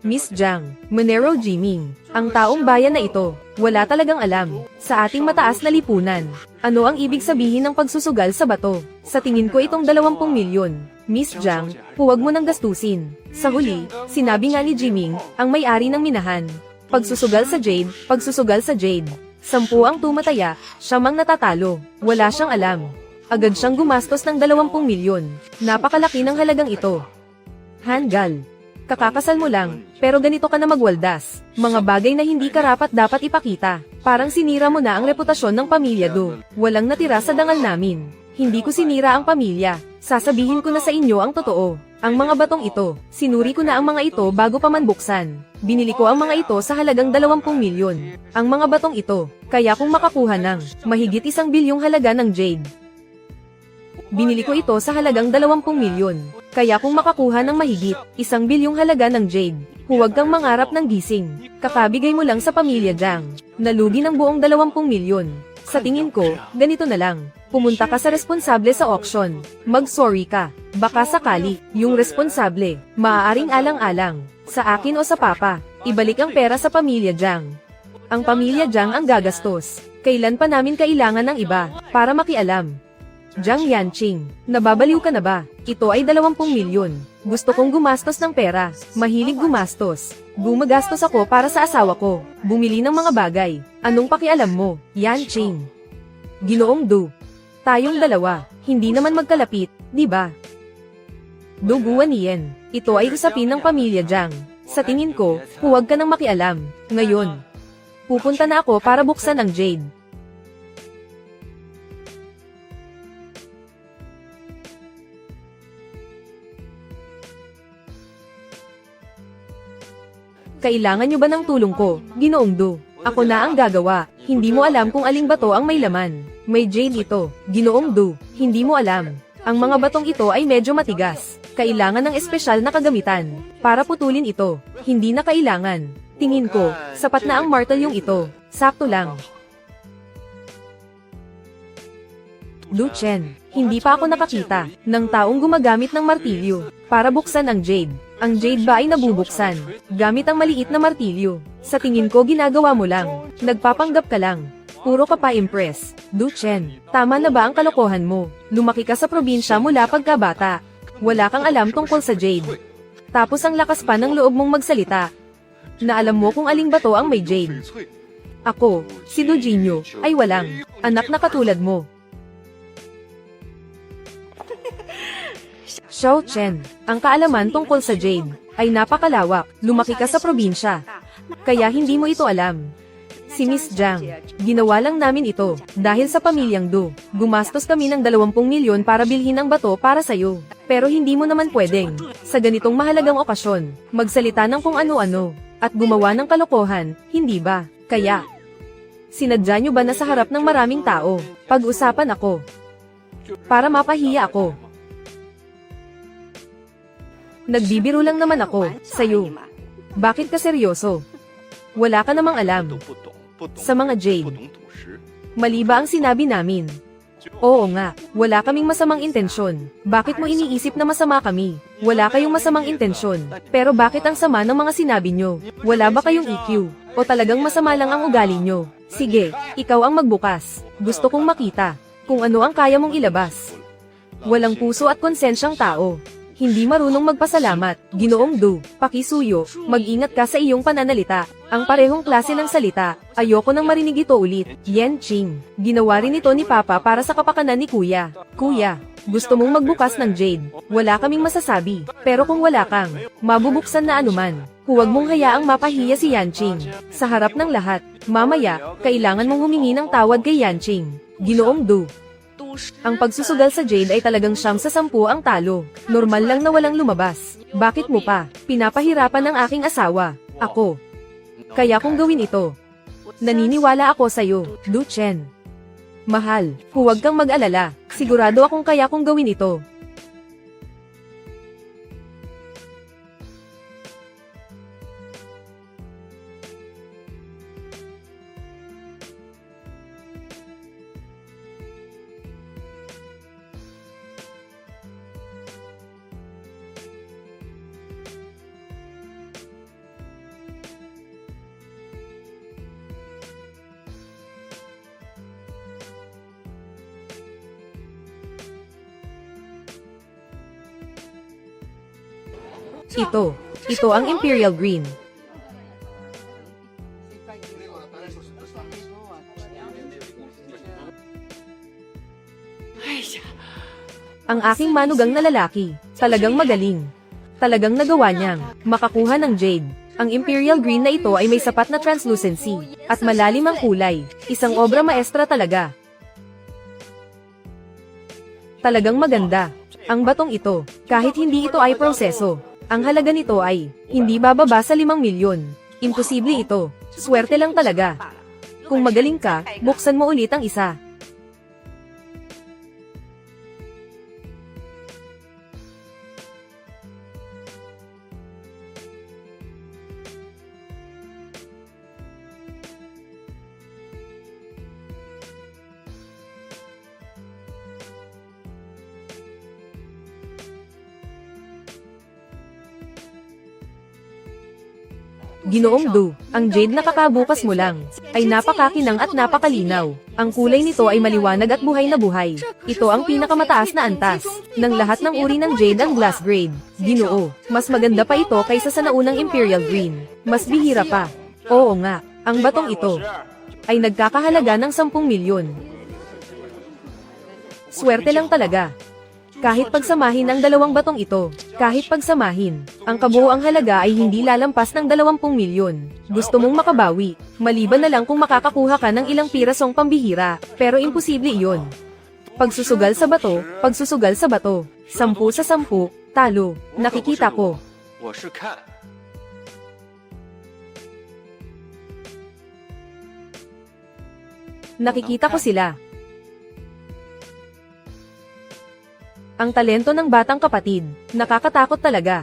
Miss Jiang, Monero Jiming, ang taong bayan na ito, wala talagang alam, sa ating mataas na lipunan. Ano ang ibig sabihin ng pagsusugal sa bato? Sa tingin ko itong 20 milyon. Miss Jiang, huwag mo nang gastusin. Sa huli, sinabi nga ni Jiming, ang may-ari ng minahan. Pagsusugal sa Jade, pagsusugal sa Jade. 10 ang tumataya, siya mang natatalo. Wala siyang alam. Agad siyang gumastos ng 20 milyon. Napakalaki ng halagang ito. Hanggal. Kakakasal mo lang, pero ganito ka na magwaldas. Mga bagay na hindi karapat dapat ipakita. Parang sinira mo na ang reputasyon ng pamilya Do. Walang natira sa dangal namin. Hindi ko sinira ang pamilya. Sasabihin ko na sa inyo ang totoo. Ang mga batong ito, sinuri ko na ang mga ito bago pa man buksan. Binili ko ang mga ito sa halagang 20 milyon. Ang mga batong ito, kaya kung makakuha ng mahigit 1 bilyong halaga ng Jade. Binili ko ito sa halagang 20 milyon. Kaya kung makakuha ng mahigit 1 bilyong halaga ng Jade, huwag kang mangarap ng gising. Kakabigay mo lang sa pamilya Jiang. Nalugi ng buong 20 milyon. Sa tingin ko, ganito na lang. Pumunta ka sa responsable sa auction. Mag-sorry ka. Baka sakali, yung responsable, maaaring alang-alang. Sa akin o sa papa, ibalik ang pera sa pamilya Jiang. Ang pamilya Jiang ang gagastos. Kailan pa namin kailangan ng iba, para makialam. Jiang Yanqing, nababaliw ka na ba? Ito ay 20 milyon. Gusto kong gumastos ng pera. Mahilig gumastos. Gumagastos ako para sa asawa ko. Bumili ng mga bagay. Anong pakialam mo, Yanqing? Ginoong Du. Tayong dalawa, hindi naman magkalapit, di ba? Duguan niyan. Ito ay usapin ng pamilya Jiang. Sa tingin ko, huwag ka nang makialam. Ngayon, pupunta na ako para buksan ang Jade. Kailangan nyo ba ng tulong ko, Ginoong Du? Ako na ang gagawa. Hindi mo alam kung aling bato ang may laman. May Jade ito, Ginoong Du. Hindi mo alam. Ang mga batong ito ay medyo matigas. Kailangan ng espesyal na kagamitan. Para putulin ito. Hindi na kailangan. Tingin ko, sapat na ang martel yung ito. Sakto lang. Du Chen, hindi pa ako nakakita ng taong gumagamit ng martilyo para buksan ang Jade. Ang Jade ba ay nabubuksan gamit ang maliit na martilyo? Sa tingin ko ginagawa mo lang. Nagpapanggap ka lang. Puro ka pa impress. Du Chen, tama na ba ang kalokohan mo? Lumaki ka sa probinsya mula pagkabata. Wala kang alam tungkol sa Jade. Tapos ang lakas pa ng loob mong magsalita. Na alam mo kung aling bato ang may Jade. Ako, si Dujinyo, ay walang anak na katulad mo. Xiao Chen, ang kaalaman tungkol sa Jade ay napakalawak. Lumaki ka sa probinsya. Kaya hindi mo ito alam. Si Miss Jiang, ginawa lang namin ito dahil sa pamilyang Du. Gumastos kami ng 20 milyon para bilhin ang bato para sa'yo. Pero hindi mo naman pwedeng, sa ganitong mahalagang okasyon, magsalita ng kung ano-ano at gumawa ng kalokohan, hindi ba? Kaya, sinadya nyo ba na sa harap ng maraming tao, pag-usapan ako? Para mapahiya ako. Nagbibiro lang naman ako, sa'yo. Bakit ka seryoso? Wala ka namang alam. Sa mga Jade. Mali ba ang sinabi namin? Oo nga, wala kaming masamang intensyon. Bakit mo iniisip na masama kami? Wala kayong masamang intensyon. Pero bakit ang sama ng mga sinabi nyo? Wala ba kayong EQ? O talagang masama lang ang ugali nyo? Sige, ikaw ang magbukas. Gusto kong makita kung ano ang kaya mong ilabas. Walang puso at konsensyang tao. Hindi marunong magpasalamat. Ginoong Du, pakisuyo, mag-ingat ka sa iyong pananalita. Ang parehong klase ng salita, ayoko nang marinig ito ulit. Yanqing, ginawa rin ito ni Papa para sa kapakanan ni Kuya. Kuya, gusto mong magbukas ng Jade. Wala kaming masasabi. Pero kung wala kang mabubuksan na anuman, huwag mong hayaang mapahiya si Yanqing. Sa harap ng lahat, mamaya, kailangan mong humingi ng tawad kay Yanqing. Ginoong Du. Ang pagsusugal sa Jade ay talagang 9 sa 10 ang talo. Normal lang na walang lumabas. Bakit mo pa? Pinapahirapan ng aking asawa. Ako. Kaya kung gawin ito. Naniniwala ako sa'yo, Du Chen. Mahal, huwag kang mag-alala. Sigurado akong kaya kong gawin ito. Ito ang Imperial Green. Ang aking manugang na lalaki, talagang magaling. Talagang nagawa niyang makakuha ng Jade. Ang Imperial Green na ito ay may sapat na translucency, at malalim ang kulay. Isang obra maestra talaga. Talagang maganda. Ang batong ito, kahit hindi ito ay proseso, ang halaga nito ay hindi bababa sa 5 milyon. Imposible ito. Swerte lang talaga. Kung magaling ka, buksan mo ulit ang isa. Ginoong Du, ang Jade na kakabukas mo lang, ay napakakinang at napakalinaw. Ang kulay nito ay maliwanag at buhay na buhay. Ito ang pinakamataas na antas. Ng lahat ng uri ng Jade ang glass grade. Ginoo, mas maganda pa ito kaysa sa naunang Imperial Green. Mas bihira pa. Oo nga, ang batong ito ay nagkakahalaga ng 10 milyon. Swerte lang talaga. Kahit pagsamahin ang dalawang batong ito, kahit pagsamahin, ang kabuoang halaga ay hindi lalampas ng 20 milyon. Gusto mong makabawi, maliban na lang kung makakakuha ka ng ilang pirasong pambihira, pero imposible iyon. Pagsusugal sa bato, pagsusugal sa bato, 10 sa 10, talo, nakikita ko. Nakikita ko sila. Ang talento ng batang kapatid, nakakatakot talaga.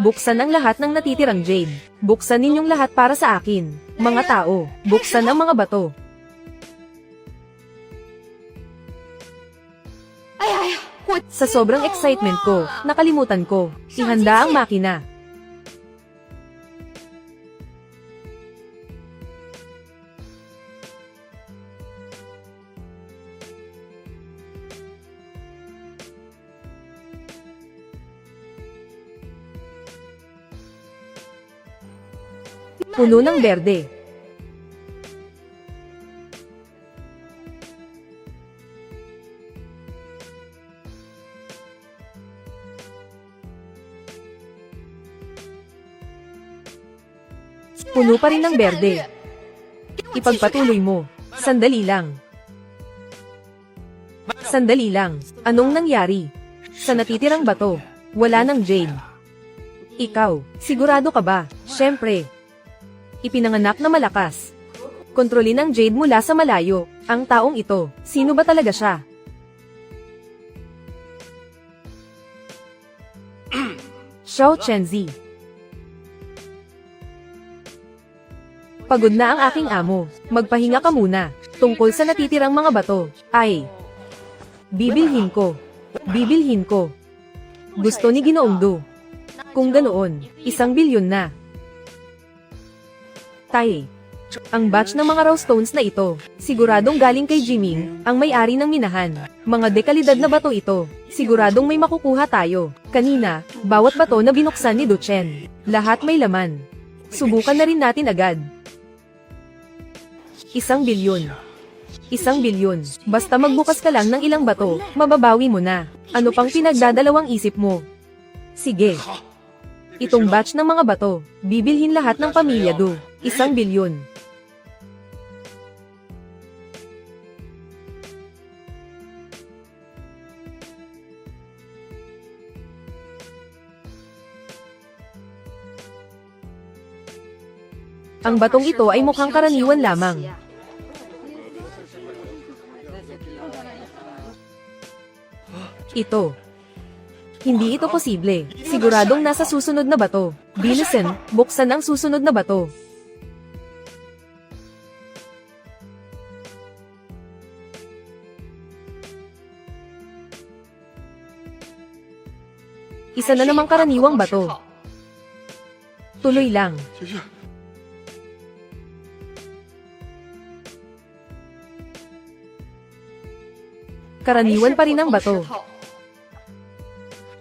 Buksan ang lahat ng natitirang Jade. Buksan ninyong lahat para sa akin. Mga tao, buksan ang mga bato. Sa sobrang excitement ko, nakalimutan ko. Ihanda ang makina. Puno ng berde. Puno pa rin ng berde. Ipagpatuloy mo. Sandali lang. Sandali lang. Anong nangyari? Sa natitirang bato, wala ng Jade. Ikaw, sigurado ka ba? Siyempre. Ipinanganak na malakas. Kontrolin ang Jade mula sa malayo. Ang taong ito, sino ba talaga siya? Xiao Chenzi. Pagod na ang aking amo. Magpahinga ka muna. Tungkol sa natitirang mga bato, ay bibilhin ko. Bibilhin ko. Gusto ni Ginoong Du. Kung ganoon, 1 bilyon na. Tay. Ang batch ng mga raw stones na ito, siguradong galing kay Jiming, ang may-ari ng minahan. Mga dekalidad na bato ito, siguradong may makukuha tayo. Kanina, bawat bato na binuksan ni Du Chen, lahat may laman. Subukan na rin natin agad. 1 bilyon. 1 bilyon. Basta magbukas ka lang ng ilang bato, mababawi mo na. Ano pang pinagdadalawang isip mo? Sige. Itong batch ng mga bato, bibilhin lahat ng pamilya do. 1 bilyon. Ang batong ito ay mukhang karaniwan lamang. Ito. Hindi ito posible. Siguradong nasa susunod na bato. Bilisan, buksan ang susunod na bato. Isa na namang karaniwang bato. Tuloy lang. Karaniwan pa rin ang bato.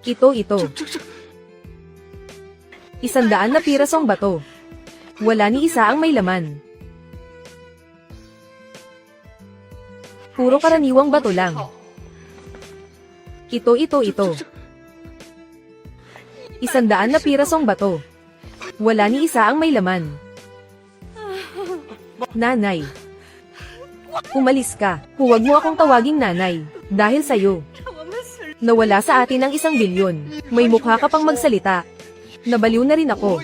Ito. 100 na pirasong bato. Wala ni isa ang may laman. Puro karaniwang bato lang. Ito. 100 na pirasong bato. Wala ni isa ang may laman. Nanay. Umalis ka. Huwag mo akong tawaging nanay. Dahil sa'yo. Nawala sa atin ang 1 bilyon. May mukha ka pang magsalita. Nabaliw na rin ako.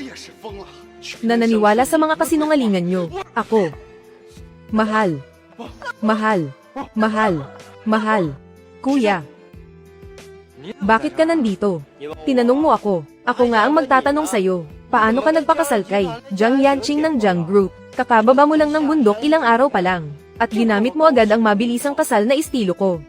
Nananiwala sa mga kasinungalingan nyo. Ako. Mahal. Kuya. Bakit ka nandito? Tinanong mo ako. Ako nga ang magtatanong sa'yo. Paano ka nagpakasal kay Jiang Yanqing ng Jiang Group? Kakababa mo lang ng bundok ilang araw pa lang. At ginamit mo agad ang mabilisang kasal na estilo ko.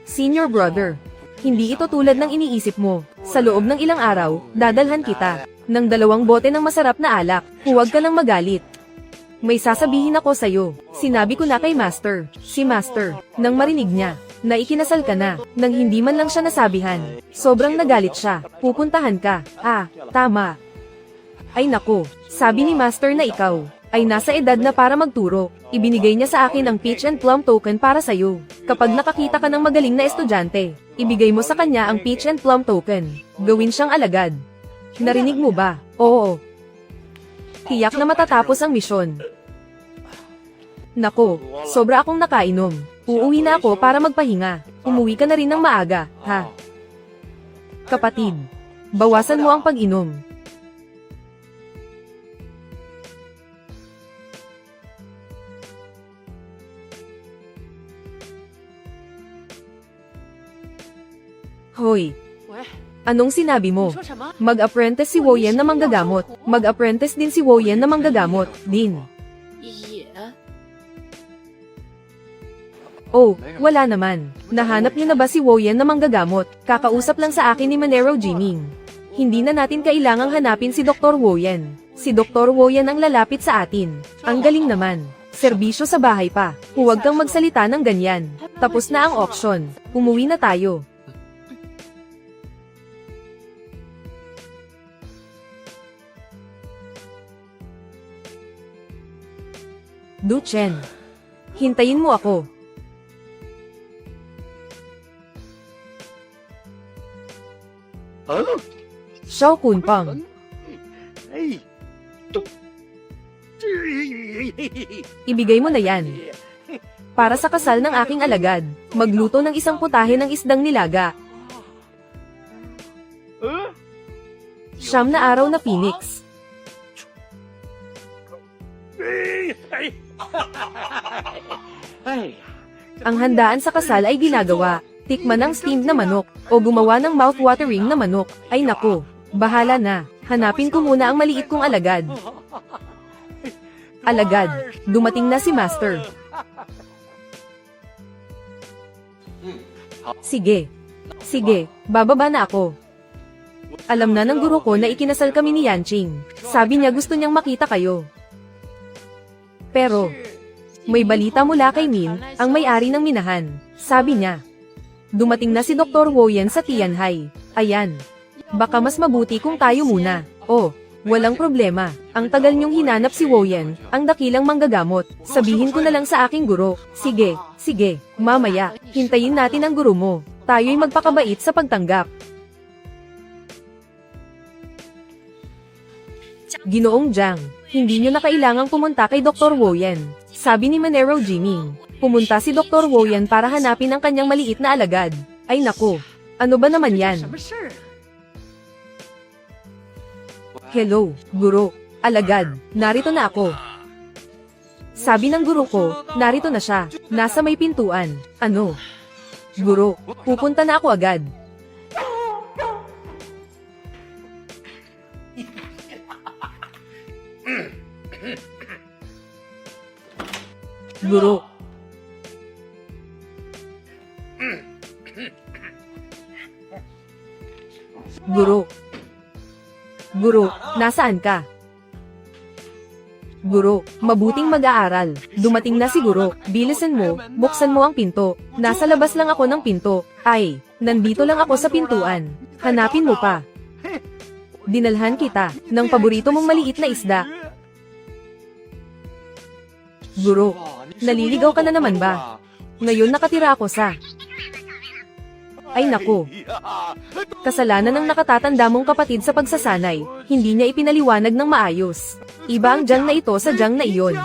Senior brother, hindi ito tulad ng iniisip mo. Sa loob ng ilang araw, dadalhan kita ng 2 bote ng masarap na alak. Huwag ka lang magalit. May sasabihin ako sa'yo. Sinabi ko na kay Master. Si Master, nang marinig niya, na ikinasal ka na, nang hindi man lang siya nasabihan. Sobrang nagalit siya. Pupuntahan ka. Tama. Ay nako, sabi ni Master na ikaw ay nasa edad na para magturo. Ibinigay niya sa akin ang Peach and Plum token para sa'yo. Kapag nakakita ka ng magaling na estudyante, ibigay mo sa kanya ang Peach and Plum token. Gawin siyang alagad. Narinig mo ba? Oo. Tiyak na matatapos ang misyon. Nako, sobra akong nakainom. Uuwi na ako para magpahinga. Umuwi ka na rin ng maaga, ha? Kapatid, bawasan mo ang pag-inom. Hoy, anong sinabi mo? Mag-apprentice si Woyan na manggagamot. Mag-apprentice din si Woyan na manggagamot, din. Oh, wala naman. Nahanap niyo na ba si Woyan na manggagamot? Kakausap lang sa akin ni Manero Jiming. Hindi na natin kailangang hanapin si Dr. Woyan. Si Dr. Woyan ang lalapit sa atin. Ang galing naman. Serbisyo sa bahay pa. Huwag kang magsalita ng ganyan. Tapos na ang auction. Umuwi na tayo. Du Chen. Hintayin mo ako. Xiao Kunpang. Ibigay mo na yan. Para sa kasal ng aking alagad, magluto ng 1 putahe ng isdang nilaga. 9 na araw na Phoenix. Ang handaan sa kasal ay ginagawa. Tikman ng steamed na manok, o gumawa ng mouth-watering na manok. Ay naku, bahala na. Hanapin ko muna ang maliit kong alagad. Alagad, dumating na si Master. Sige, bababa na ako. Alam na ng guro ko na ikinasal kami ni Yanqing. Sabi niya gusto niyang makita kayo. Pero, may balita mula kay Min, ang may-ari ng minahan. Sabi niya, dumating na si Dr. Woyan sa Tianhai. Ayan. Baka mas mabuti kung tayo muna. Oh, Walang problema. Ang tagal niyong hinanap si Woyan, ang dakilang manggagamot. Sabihin ko na lang sa aking guro. Sige, sige, mamaya, hintayin natin ang guro mo. Tayo'y magpakabait sa pagtanggap. Ginoong Jiang, hindi niyo na kailangang pumunta kay Dr. Woyan. Sabi ni Manero Jiming. Pumunta si Dr. Woyan para hanapin ang kanyang maliit na alagad. Ay naku, ano ba naman yan? Hello, guro. Alagad, narito na ako. Sabi ng guro ko, narito na siya. Nasa may pintuan. Ano? Guro, pupunta na ako agad. Guro. Guro. Guro, nasaan ka? Guro, mabuting mag-aaral. Dumating na si guro. Bilisan mo, buksan mo ang pinto. Nasa labas lang ako ng pinto. Ay, nandito lang ako sa pintuan. Hanapin mo pa. Dinalhan kita ng paborito mong maliit na isda. Guro, naliligaw ka na naman ba? Ngayon nakatira ako sa... Ay naku. Kasalanan ng nakatatanda mong kapatid sa pagsasanay, hindi niya ipinaliwanag ng maayos. Iba ang Jiang na ito sa Jiang na iyon.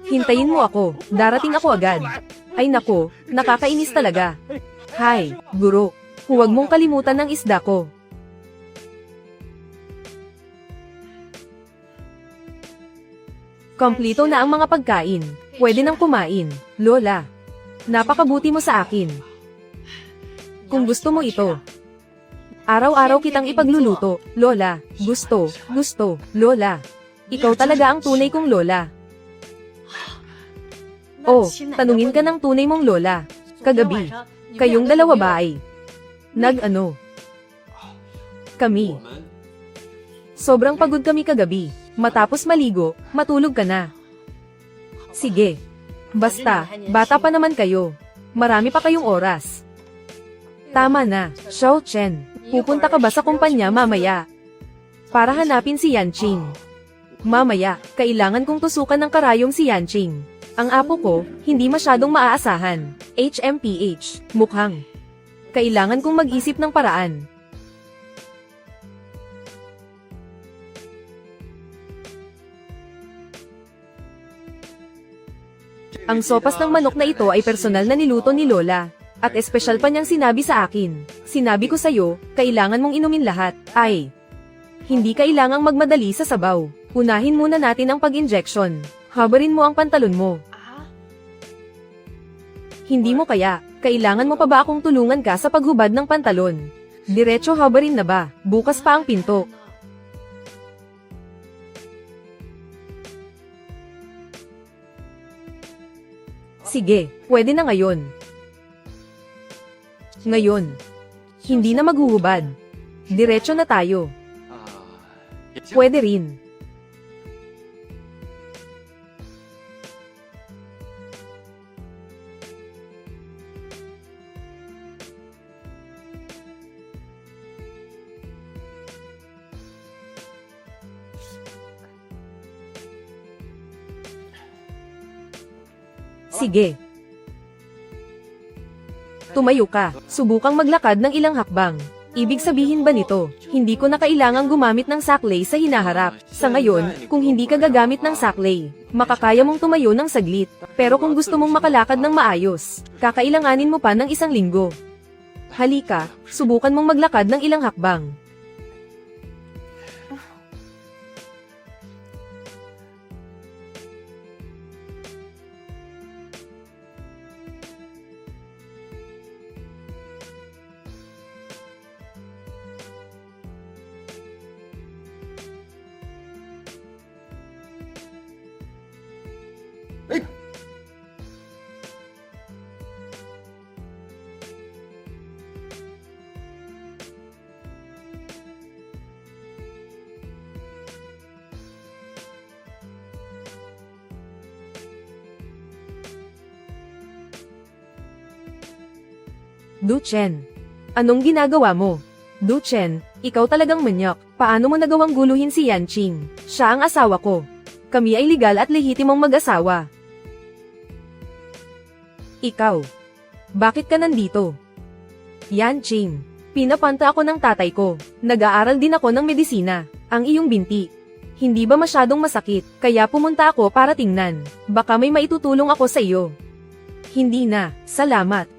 Hintayin mo ako, darating ako agad. Ay naku, nakakainis talaga. Hay, guro, huwag mong kalimutan ng isda ko. Kompleto na ang mga pagkain. Pwede nang kumain. Lola, napakabuti mo sa akin. Kung gusto mo ito. Araw-araw kitang ipagluluto, Lola. Gusto, Lola. Ikaw talaga ang tunay kong Lola. Oh, tanungin ka ng tunay mong Lola. Kagabi, kayong dalawa ba ay? Nag-ano? Kami. Sobrang pagod kami kagabi. Matapos maligo, matulog ka na. Sige. Basta, bata pa naman kayo. Marami pa kayong oras. Tama na, Xiao Chen. Pupunta ka ba sa kumpanya mamaya? Para hanapin si Yanqing. Mamaya, kailangan kong tusukan ng karayom si Yanqing. Ang apo ko, hindi masyadong maaasahan. HMPH, mukhang. Kailangan kong mag-isip ng paraan. Ang sopas ng manok na ito ay personal na niluto ni Lola. At espesyal pa niyang sinabi sa akin. Sinabi ko sa'yo, kailangan mong inumin lahat. Ay, hindi kailangang magmadali sa sabaw. Unahin muna natin ang pag-injection. Habarin mo ang pantalon mo. Hindi mo kaya, kailangan mo pa ba akong tulungan ka sa paghubad ng pantalon? Diretso habarin na ba? Bukas pa ang pinto. Sige, pwede na ngayon. Ngayon. Hindi na maghuhubad. Diretso na tayo. Pwede rin. Sige. Tumayo ka, subukang maglakad ng ilang hakbang. Ibig sabihin ba nito, hindi ko na kailangang gumamit ng saklay sa hinaharap. Sa ngayon, kung hindi ka gagamit ng saklay, makakaya mong tumayo ng saglit. Pero kung gusto mong makalakad ng maayos, kakailanganin mo pa ng 1 linggo. Halika, subukan mong maglakad ng ilang hakbang. Du Chen. Anong ginagawa mo? Du Chen, Ikaw talagang manyak. Paano mo nagawang guluhin si Yanqing? Siya ang asawa ko. Kami ay legal at lehitimong mag-asawa. Ikaw. Bakit ka nandito? Yanqing. Pinapanta ako ng tatay ko. Nag-aaral din ako ng medisina. Ang iyong binti. Hindi ba masyadong masakit? Kaya pumunta ako para tingnan. Baka may maitutulong ako sa iyo. Hindi na. Salamat.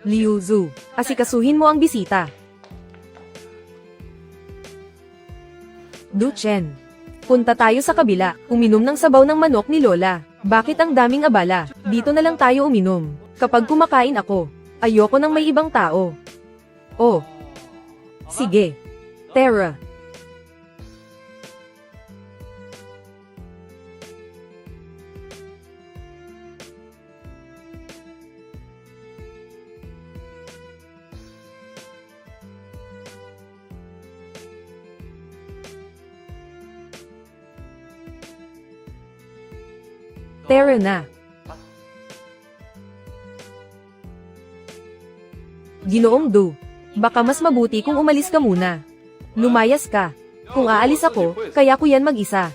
Liu Zhu, asikasuhin mo ang bisita. Du Chen. Punta tayo sa kabila, uminom ng sabaw ng manok ni Lola. Bakit ang daming abala? Dito na lang tayo uminom. Kapag kumakain ako, ayoko ng may ibang tao. Oh. Sige. Tara. Tara na. Ginoong Du, baka mas mabuti kung umalis ka muna. Lumayas ka. Kung aalis ako, kaya ko yan mag-isa.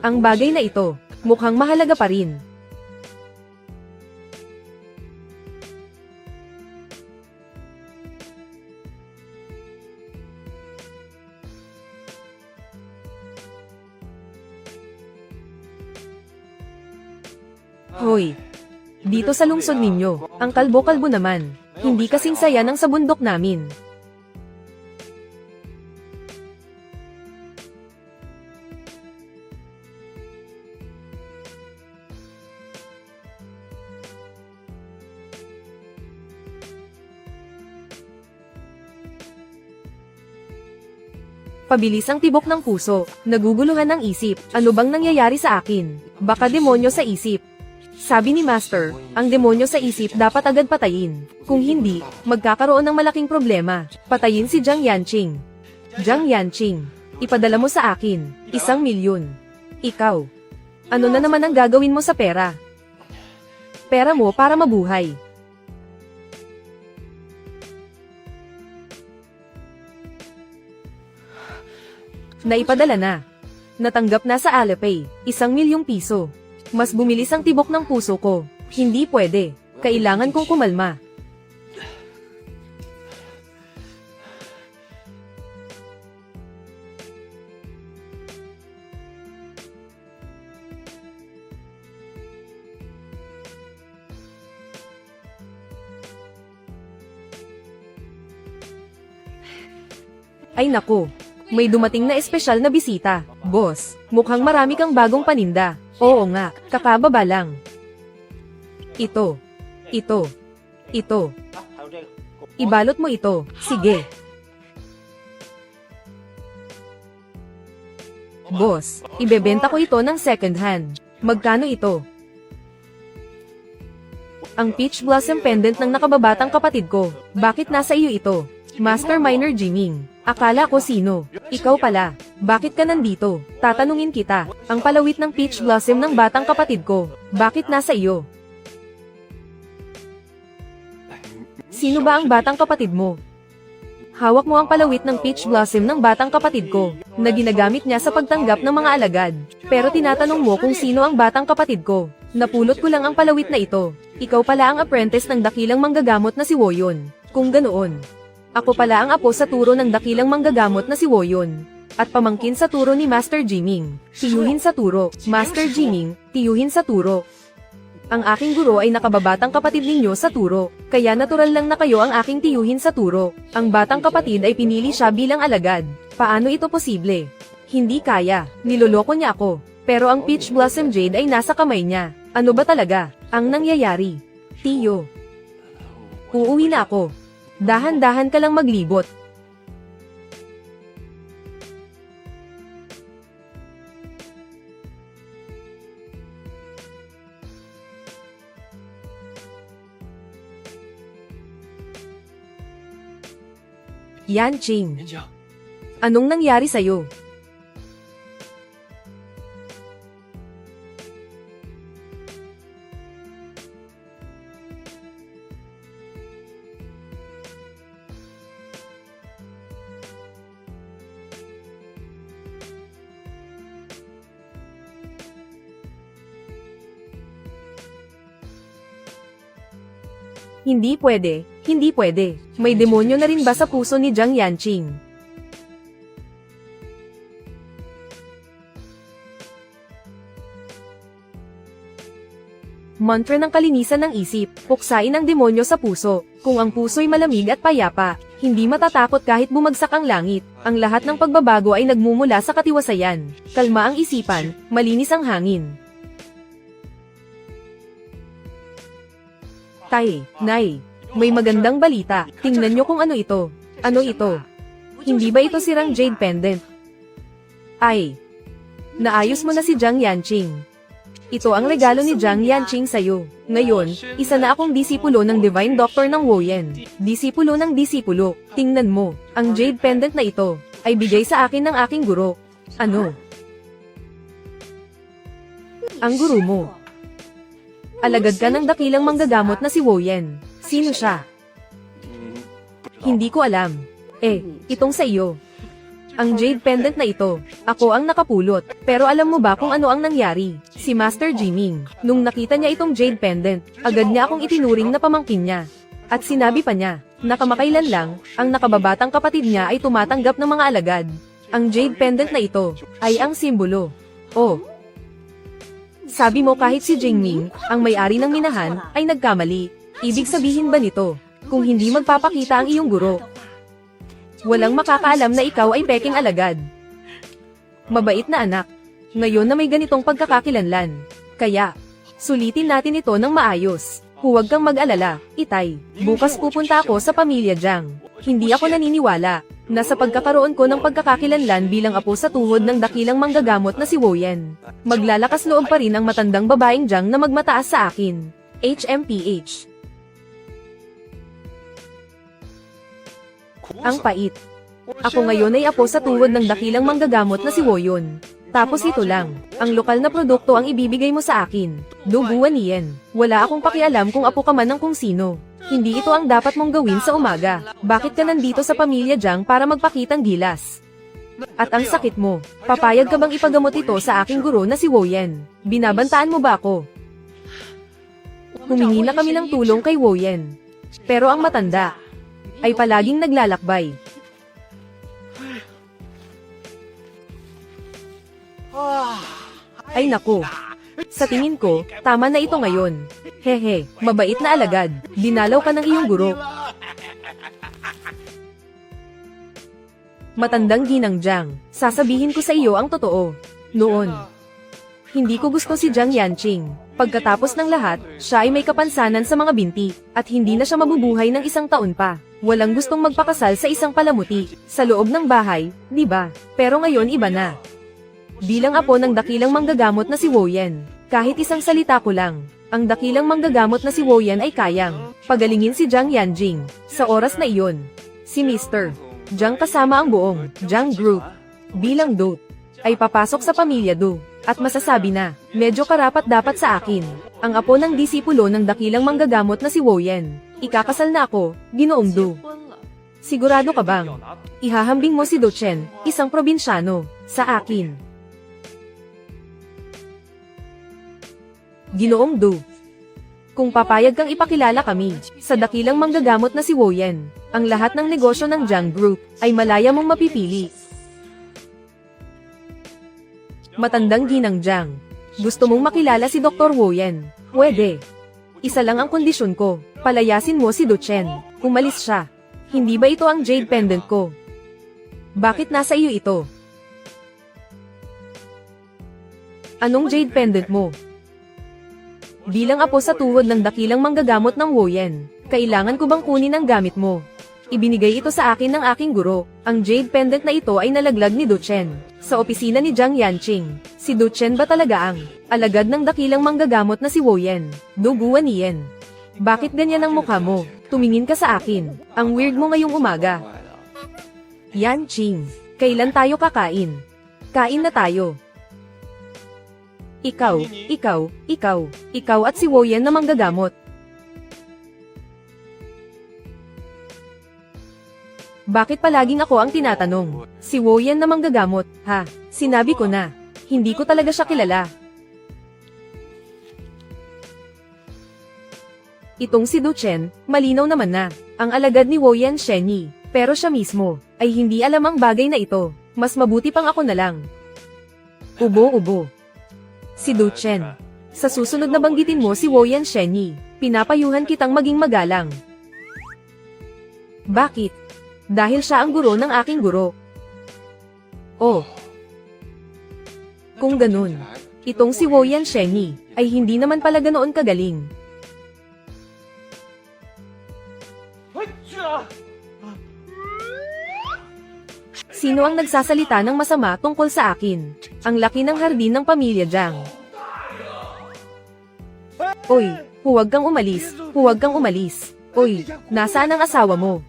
Ang bagay na ito, mukhang mahalaga pa rin. Hoy! Dito sa lungsod ninyo, ang kalbo-kalbo naman. Hindi kasing saya ng sa bundok namin. Pabilis ang tibok ng puso, naguguluhan ng isip, ano bang nangyayari sa akin? Baka demonyo sa isip. Sabi ni Master, ang demonyo sa isip dapat agad patayin. Kung hindi, magkakaroon ng malaking problema. Patayin si Jiang Yanqing. Jiang Yanqing, ipadala mo sa akin, 1,000,000. Ikaw. Ano na naman ang gagawin mo sa pera? Pera mo para mabuhay. Naipadala na. Natanggap na sa Alipay, 1,000,000 piso. Mas bumilis ang tibok ng puso ko. Hindi pwede. Kailangan kong kumalma. Ay nako. May dumating na espesyal na bisita. Boss, mukhang marami kang bagong paninda. Oo nga, kakababa lang. Ito. Ibalot mo ito. Sige. Boss, ibebenta ko ito ng second hand. Magkano ito? Ang peach blossom pendant ng nakababatang kapatid ko. Bakit nasa iyo ito? Master Miner Jiming. Akala ko sino? Ikaw pala. Bakit ka nandito? Tatanungin kita. Ang palawit ng peach blossom ng batang kapatid ko. Bakit nasa iyo? Sino ba ang batang kapatid mo? Hawak mo ang palawit ng peach blossom ng batang kapatid ko, na ginagamit niya sa pagtanggap ng mga alagad. Pero tinatanong mo kung sino ang batang kapatid ko. Napulot ko lang ang palawit na ito. Ikaw pala ang apprentice ng dakilang manggagamot na si Woyon. Kung ganoon. Ako pala ang apo sa turo ng dakilang manggagamot na si Woyon. At pamangkin sa turo ni Master Jiming. Tiyuhin sa turo. Master Jiming, tiyuhin sa turo. Ang aking guro ay nakababatang kapatid ninyo sa turo. Kaya natural lang na kayo ang aking tiyuhin sa turo. Ang batang kapatid ay pinili siya bilang alagad. Paano ito posible? Hindi kaya. Niloloko niya ako. Pero ang Peach Blossom Jade ay nasa kamay niya. Ano ba talaga ang nangyayari? Tiyo. Uuwi na ako. Dahan-dahan ka lang maglibot. Yanqing, anong nangyari sa'yo? Hindi pwede, hindi pwede. May demonyo na rin ba sa puso ni Jiang Yanqing? Mantra ng kalinisan ng isip, puksain ang demonyo sa puso. Kung ang puso'y malamig at payapa, hindi matatakot kahit bumagsak ang langit. Ang lahat ng pagbabago ay nagmumula sa katiwasayan. Kalma ang isipan, malinis ang hangin. Tay, Nay, may magandang balita. Tingnan nyo kung ano ito. Ano ito? Hindi ba ito sirang jade pendant? Ay, naayos mo na si Jiang Yanqing. Ito ang regalo ni Jiang Yanqing sa'yo. Ngayon, isa na akong disipulo ng Divine Doctor ng Woyan. Disipulo ng disipulo. Tingnan mo, ang jade pendant na ito, ay bigay sa akin ng aking guro. Ano? Ang guro mo. Alagad ka ng dakilang manggagamot na si Woyan. Sino siya? Hindi ko alam. Itong sa iyo. Ang jade pendant na ito, ako ang nakapulot. Pero alam mo ba kung ano ang nangyari? Si Master Jiming, nung nakita niya itong jade pendant, agad niya akong itinuring na pamangkin niya. At sinabi pa niya, na kamakailan lang, ang nakababatang kapatid niya ay tumatanggap ng mga alagad. Ang jade pendant na ito, ay ang simbolo. Oh. Sabi mo kahit si Jingming, ang may-ari ng minahan, ay nagkamali. Ibig sabihin ba nito, kung hindi magpapakita ang iyong guro, walang makakaalam na ikaw ay peking alagad. Mabait na anak. Ngayon na may ganitong pagkakakilanlan. Kaya, sulitin natin ito ng maayos. Huwag kang mag-alala, Itay. Bukas pupunta ako sa pamilya Jiang. Hindi ako naniniwala na sa pagkakaroon ko ng pagkakakilanlan bilang apo sa tuhod ng dakilang manggagamot na si Woyan, maglalakas loob pa rin ang matandang babaeng Jiang na magmataas sa akin. HMPH. Ang pait. Ako ngayon ay apo sa tuhod ng dakilang manggagamot na si Woyon. Tapos ito lang, ang lokal na produkto ang ibibigay mo sa akin. Duguan niyan. Wala akong pakialam kung apo ka man ng kung sino. Hindi ito ang dapat mong gawin sa umaga. Bakit ka nandito sa pamilya Jiang para magpakitang gilas? At ang sakit mo, papayag ka bang ipagamot ito sa aking guro na si Woyan? Binabantaan mo ba ako? Humingi na kami ng tulong kay Woyan. Pero ang matanda ay palaging naglalakbay. Ay naku. Sa tingin ko, tama na ito ngayon. Hehe, mabait na alagad. Dinalaw ka ng iyong guro. Matandang ginang Jiang, sasabihin ko sa iyo ang totoo. Noon, hindi ko gusto si Jiang Yanqing. Pagkatapos ng lahat, siya ay may kapansanan sa mga binti, at hindi na siya mabubuhay ng 1 taon pa. Walang gustong magpakasal sa isang palamuti, sa loob ng bahay, di ba? Pero ngayon iba na. Bilang apo ng dakilang manggagamot na si Woyan, kahit isang salita ko lang, ang dakilang manggagamot na si Woyan ay kayang pagalingin si Jiang Yanqing. Sa oras na iyon, si Mr. Jiang kasama ang buong Jiang Group bilang Do ay papasok sa pamilya Do. At masasabi na, medyo karapat-dapat sa akin, ang apo ng disipulo ng dakilang manggagamot na si Woyan. Ikakasal na ako, Ginoong Do. Sigurado ka bang ihahambing mo si Do Chen, isang probinsyano, sa akin? Ginoong Do, kung papayag kang ipakilala kami sa dakilang manggagamot na si Woyan, ang lahat ng negosyo ng Jiang Group ay malaya mong mapipili. Matandang ginang Jiang, gusto mong makilala si Dr. Woyan? Pwede. Isa lang ang kondisyon ko, palayasin mo si Do Chen. Umalis siya. Hindi ba ito ang jade pendant ko? Bakit nasa iyo ito? Anong jade pendant mo? Bilang apo sa tuhod ng dakilang manggagamot ng Woyan, kailangan ko bang kunin ang gamit mo? Ibinigay ito sa akin ng aking guro. Ang jade pendant na ito ay nalaglag ni Do Chen sa opisina ni Jiang Yanqing. Si Do Chen ba talaga ang alagad ng dakilang manggagamot na si Woyan? Duguan niyan. Bakit ganyan ang mukha mo? Tumingin ka sa akin. Ang weird mo ngayong umaga. Yanqing, kailan tayo kakain? Kain na tayo. Ikaw at si Woyan na manggagamot. Bakit palaging ako ang tinatanong? Si Woyan na manggagamot, ha? Sinabi ko na, hindi ko talaga siya kilala. Itong si Duchen, malinaw naman na, ang alagad ni Woyan Shenyi, pero siya mismo, ay hindi alam ang bagay na ito, mas mabuti pang ako na lang. Ubo-ubo. Si Duchen. Sa susunod na banggitin mo si Woyan Shenyi, pinapayuhan kitang maging magalang. Bakit? Dahil siya ang guro ng aking guro. Oh. Kung ganun, itong si Woyan Shenyi, ay hindi naman pala ganoon kagaling. Sino ang nagsasalita ng masama tungkol sa akin? Ang laki ng hardin ng pamilya Jiang. Oy, huwag kang umalis, huwag kang umalis. Oy, nasaan ang asawa mo?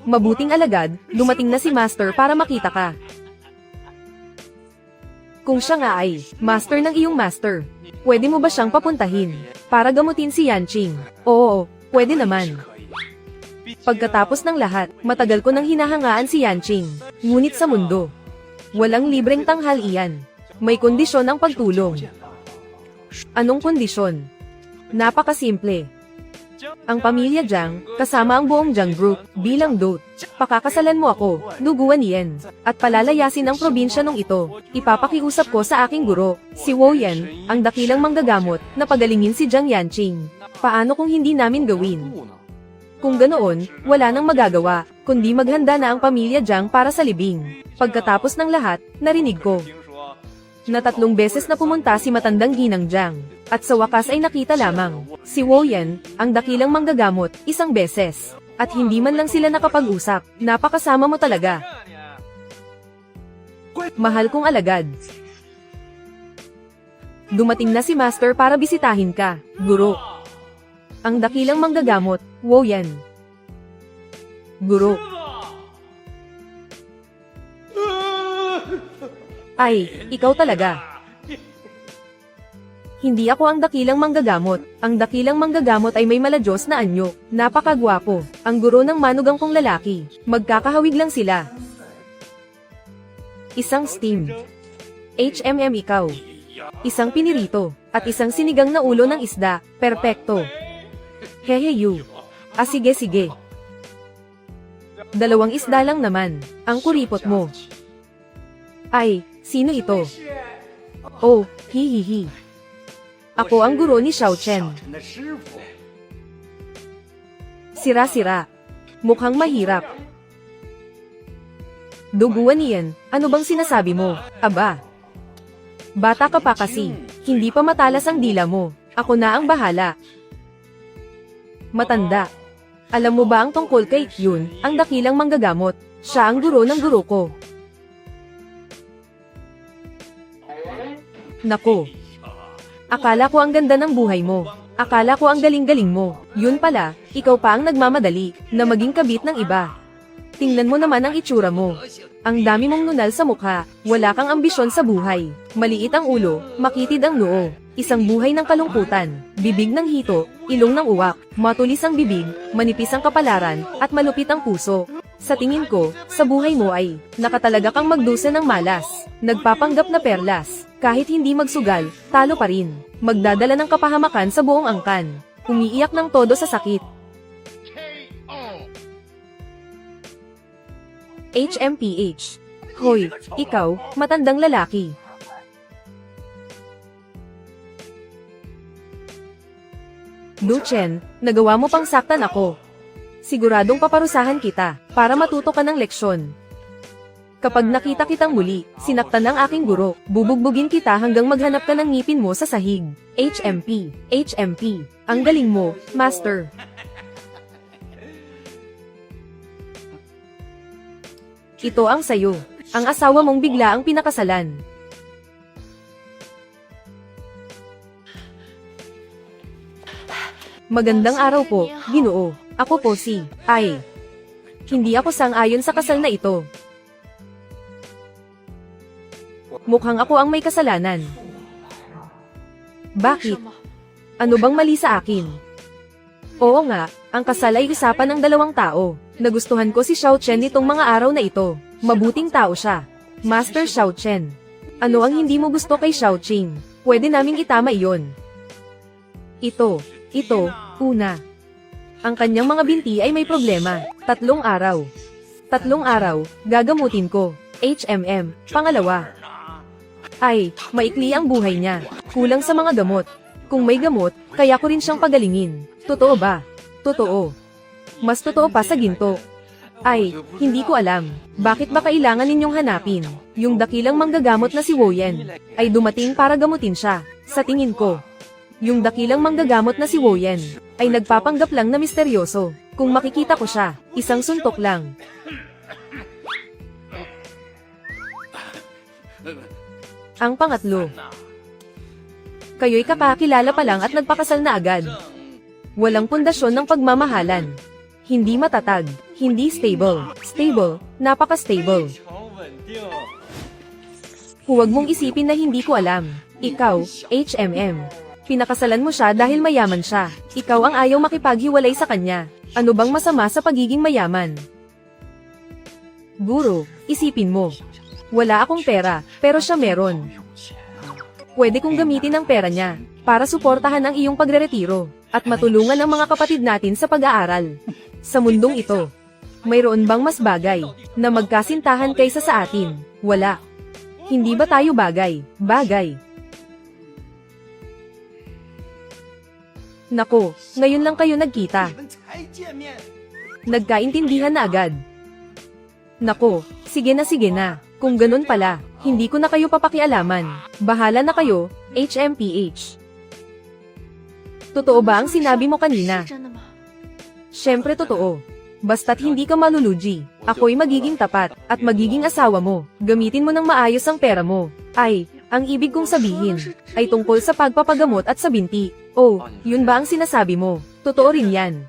Mabuting alagad, dumating na si Master para makita ka. Kung siya nga ay, Master ng iyong Master, pwede mo ba siyang papuntahin, para gamutin si Yanqing? Oo, pwede naman. Pagkatapos ng lahat, matagal ko nang hinahangaan si Yanqing, ngunit sa mundo, walang libreng tanghalian. May kondisyon ang pagtulong. Anong kondisyon? Napakasimple. Ang pamilya Jiang, kasama ang buong Jiang Group, bilang dot, pakakasalan mo ako, duguan yan, at palalayasin ang probinsya nung ito. Ipapakiusap ko sa aking guro, si Woyan, ang dakilang manggagamot, na pagalingin si Jiang Yanqing. Paano kung hindi namin gawin? Kung ganoon, wala nang magagawa, kundi maghanda na ang pamilya Jiang para sa libing. Pagkatapos ng lahat, narinig ko na 3 beses na pumunta si matandang ginang Jiang, at sa wakas ay nakita lamang si Woyan, ang dakilang manggagamot, 1 beses, at hindi man lang sila nakapag-usap. Napakasama mo talaga. Mahal kong alagad. Dumating na si Master para bisitahin ka, guro. Ang dakilang manggagamot, Woyan. Guro. Ay, ikaw talaga. Hindi ako ang dakilang manggagamot. Ang dakilang manggagamot ay may maladyos na anyo. Napakagwapo. Ang guro ng manugang kong lalaki. Magkakahawig lang sila. Isang steamed. HMM ikaw. Isang pinirito. At isang sinigang na ulo ng isda. Perpekto. Hehe you. Sige sige. 2 isda lang naman. Ang kuripot mo. Ay, sino ito? Oh, hihihi. Ako ang guro ni Xiao Chen. Sira-sira. Mukhang mahirap. Duguan niyan, ano bang sinasabi mo? Aba. Bata ka pa kasi, hindi pa matalas ang dila mo. Ako na ang bahala. Matanda. Alam mo ba ang tungkol kay Yun, ang dakilang manggagamot? Siya ang guro ng guro ko. Nako. Akala ko ang ganda ng buhay mo. Akala ko ang galing-galing mo. Yun pala, ikaw pa ang nagmamadali na maging kabit ng iba. Tingnan mo naman ang itsura mo. Ang dami mong nunal sa mukha. Wala kang ambisyon sa buhay. Maliit ang ulo, makitid ang noo. Isang buhay ng kalungkutan. Bibig ng hito, ilong ng uwak. Matulis ang bibig, manipis ang kapalaran, at malupit ang puso. Sa tingin ko, sa buhay mo ay, nakatalaga kang magdusa ng malas. Nagpapanggap na perlas. Kahit hindi magsugal, talo pa rin. Magdadala ng kapahamakan sa buong angkan. Umiiyak ng todo sa sakit. HMPH. Hoy, ikaw, matandang lalaki. Duchen, nagawa mo pang saktan ako. Siguradong paparusahan kita, para matuto ka ng leksyon. Kapag nakita kitang muli, sinaktan ng aking guro, bubugbugin kita hanggang maghanap ka ng ngipin mo sa sahig. HMP, HMP, ang galing mo, Master. Ito ang sayo. Ang asawa mong bigla ang pinakasalan. Magandang araw po, Ginoo. Ako po si, ay. Hindi ako sang-ayon sa kasal na ito. Mukhang ako ang may kasalanan. Bakit? Ano bang mali sa akin? Oo nga, ang kasal ay usapan ng 2 tao. Nagustuhan ko si Xiao Chen nitong mga araw na ito. Mabuting tao siya. Master Xiao Chen. Ano ang hindi mo gusto kay Xiao Qing? Pwede naming itama iyon. Ito, una. Ang kanyang mga binti ay may problema. 3 araw. 3 araw, gagamutin ko. HMM. Pangalawa. Ay, maikli ang buhay niya. Kulang sa mga gamot. Kung may gamot, kaya ko rin siyang pagalingin. Totoo ba? Totoo. Mas totoo pa sa ginto. Ay, hindi ko alam. Bakit ba kailangan ninyong hanapin? Yung dakilang manggagamot na si Woyen ay dumating para gamutin siya. Sa tingin ko, yung dakilang manggagamot na si Woyen ay nagpapanggap lang na misteryoso. Kung makikita ko siya, isang suntok lang. Ang pangatlo. Kayo'y kakakilala pa lang at nagpakasal na agad. Walang pundasyon ng pagmamahalan. Hindi matatag, hindi stable. Stable, napaka-stable. Huwag mong isipin na hindi ko alam. Ikaw, HMM. Pinakasalan mo siya dahil mayaman siya. Ikaw ang ayaw makipaghiwalay sa kanya. Ano bang masama sa pagiging mayaman? Guro, isipin mo. Wala akong pera, pero siya meron. Pwede kong gamitin ang pera niya para suportahan ang iyong pagreretiro at matulungan ang mga kapatid natin sa pag-aaral. Sa mundong ito, mayroon bang mas bagay na magkasintahan kaysa sa atin? Wala. Hindi ba tayo bagay? Bagay. Nako, ngayon lang kayo nagkita. Nagkaintindihan na agad. Nako, sige na. Kung ganun pala, hindi ko na kayo papakialaman. Bahala na kayo, HMPH. Totoo ba ang sinabi mo kanina? Siyempre totoo. Basta't hindi ka malulugi, ako'y magiging tapat, at magiging asawa mo. Gamitin mo ng maayos ang pera mo. Ay, ang ibig kong sabihin, ay tungkol sa pagpapagamot at sa binti. Oh, yun ba ang sinasabi mo? Totoo rin yan.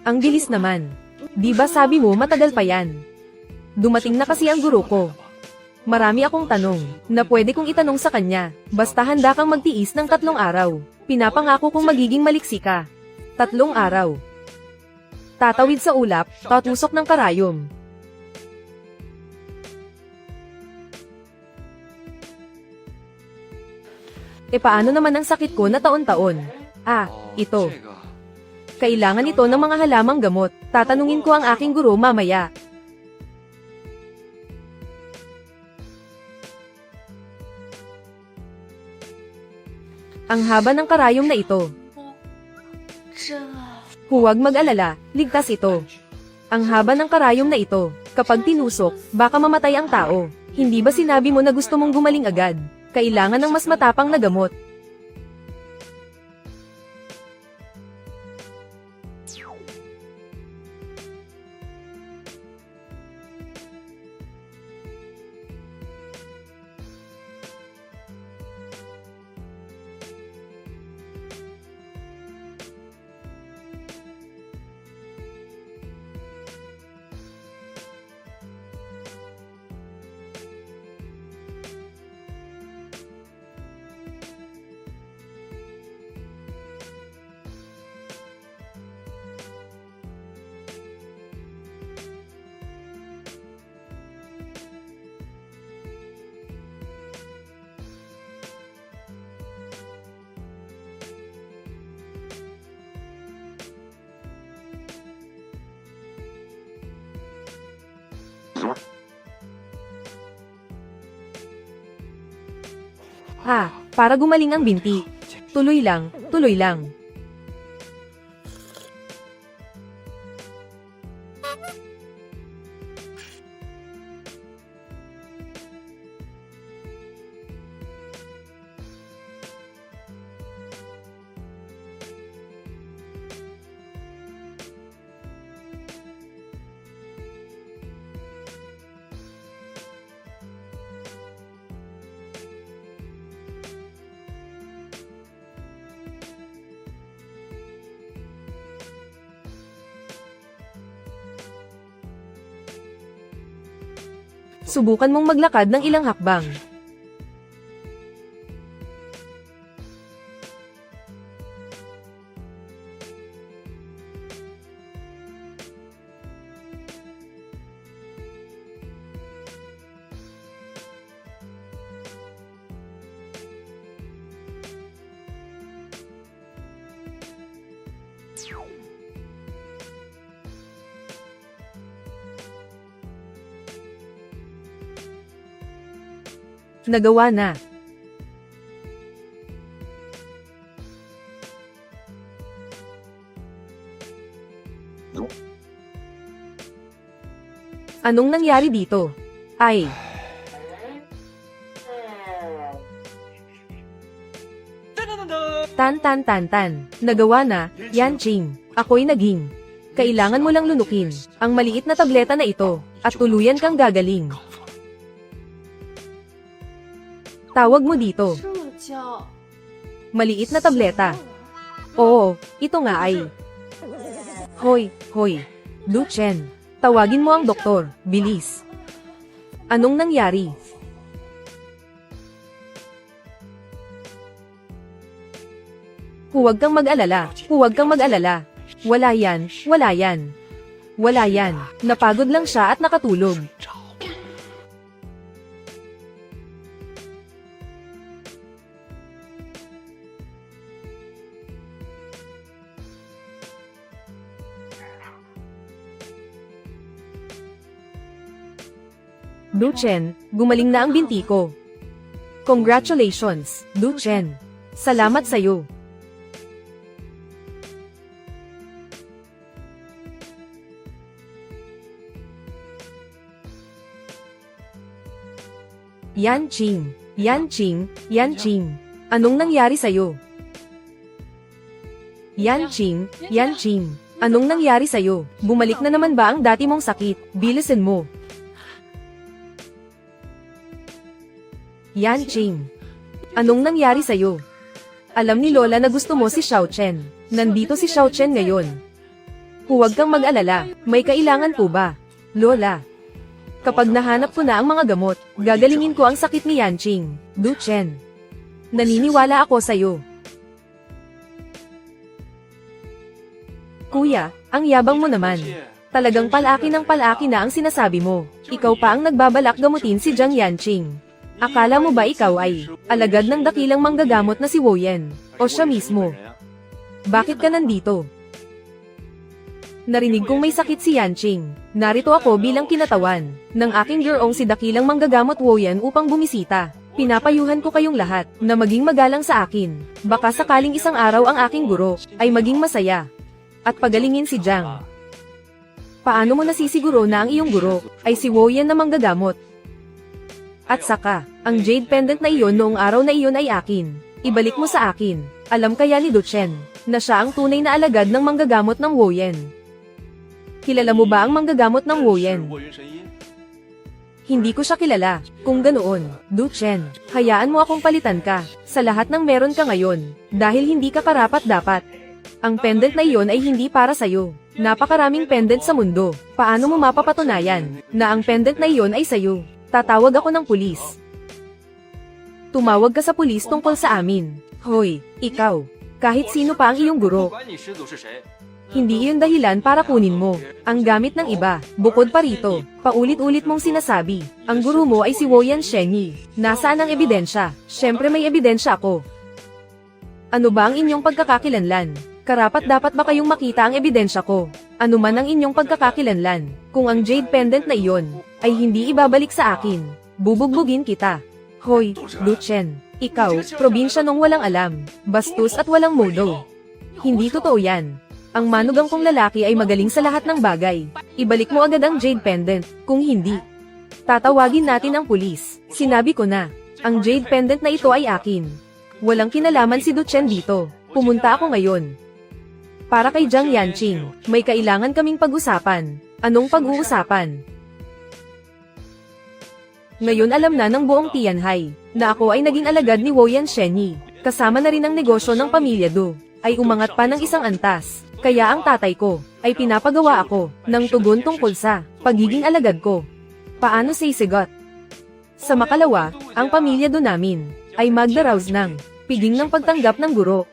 Ang bilis naman. Di ba sabi mo matagal pa yan? Dumating na kasi ang guro ko. Marami akong tanong, na pwede kong itanong sa kanya, basta handa kang magtiis ng 3 araw. Pinapangako kong magiging maliksi ka. 3 araw. Tatawid sa ulap, tatusok ng karayom. E paano naman ang sakit ko na taon-taon? Ah, ito. Kailangan ito ng mga halamang gamot. Tatanungin ko ang aking guro mamaya. Ang haba ng karayom na ito. Huwag mag-alala, ligtas ito. Ang haba ng karayom na ito. Kapag tinusok, baka mamatay ang tao. Hindi ba sinabi mo na gusto mong gumaling agad? Kailangan ng mas matapang na gamot. Para gumaling ang binti. Tuloy lang, tuloy lang. Subukan mong maglakad ng ilang hakbang. Nagawa na. Anong nangyari dito? Ay. Tan. Nagawa na, Yanqing. Ako'y naging. Kailangan mo lang lunukin ang maliit na tableta na ito, at tuluyan kang gagaling. Tawag mo dito. Maliit na tableta. Oo, ito nga ay. Hoy. Du Chen. Tawagin mo ang doktor, bilis. Anong nangyari? Huwag kang mag-alala. Wala yan. Napagod lang siya at nakatulog. Du Chen, gumaling na ang binti ko. Congratulations, Du Chen. Salamat sa'yo. Yanqing. Anong nangyari sa'yo? Yanqing. Anong nangyari sa'yo? Bumalik na naman ba ang dati mong sakit? Bilisin mo. Yanqing. Anong nangyari sa'yo? Alam ni Lola na gusto mo si Xiao Chen. Nandito si Xiao Chen ngayon. Huwag kang mag-alala. May kailangan po ba? Lola. Kapag nahanap ko na ang mga gamot, gagalingin ko ang sakit ni Yanqing. Du Chen. Naniniwala ako sa'yo. Kuya, ang yabang mo naman. Talagang palaki ng palaki na ang sinasabi mo. Ikaw pa ang nagbabalak gamutin si Jiang Yanqing. Akala mo ba ikaw ay alagad ng dakilang manggagamot na si Woyan? O siya mismo? Bakit ka nandito? Narinig kong may sakit si Yanqing. Narito ako bilang kinatawan ng aking gurong si dakilang manggagamot Woyan upang bumisita. Pinapayuhan ko kayong lahat na maging magalang sa akin. Baka sakaling isang araw ang aking guro ay maging masaya at pagalingin si Jiang. Paano mo nasisiguro na ang iyong guro ay si Woyan na manggagamot? At saka, ang jade pendant na iyon noong araw na iyon ay akin. Ibalik mo sa akin. Alam kaya ni Du Chen na siya ang tunay na alagad ng manggagamot ng Woyan. Kilala mo ba ang manggagamot ng Woyan? Hindi ko siya kilala. Kung ganoon, Du Chen, hayaan mo akong palitan ka sa lahat ng meron ka ngayon, dahil hindi ka karapat-dapat. Ang pendant na iyon ay hindi para sa'yo. Napakaraming pendant sa mundo. Paano mo mapapatunayan na ang pendant na iyon ay sa'yo? Tatawag ako ng pulis. Tumawag ka sa pulis tungkol sa amin. Hoy, ikaw. Kahit sino pa ang iyong guro. Hindi iyon dahilan para kunin mo ang gamit ng iba. Bukod pa rito, paulit-ulit mong sinasabi, ang guro mo ay si Woyan Shenyi. Nasaan ang ebidensya? Siyempre may ebidensya ako. Ano ba ang inyong pagkakakilanlan? Karapat-dapat ba kayong makita ang ebidensya ko? Ano man ang inyong pagkakakilanlan, kung ang jade pendant na iyon ay hindi ibabalik sa akin, bubugbugin kita. Hoy, Du Chen, ikaw, probinsya nung walang alam, bastos at walang modo. Hindi totoo yan. Ang manugang kong lalaki ay magaling sa lahat ng bagay. Ibalik mo agad ang jade pendant, kung hindi, tatawagin natin ang pulis. Sinabi ko na, ang jade pendant na ito ay akin. Walang kinalaman si Du Chen dito. Pumunta ako ngayon para kay Jiang Yanqing. May kailangan kaming pag-usapan. Anong pag-uusapan? Ngayon alam na ng buong Tianhai na ako ay naging alagad ni Woyan Shenyi. Kasama na rin ang negosyo ng pamilya Do. Ay umangat pa ng isang antas. Kaya ang tatay ko ay pinapagawa ako ng tugon tungkol sa pagiging alagad ko. Paano sisigot? Sa makalawa, ang pamilya Do namin ay magdaraos ng piging ng pagtanggap ng guro.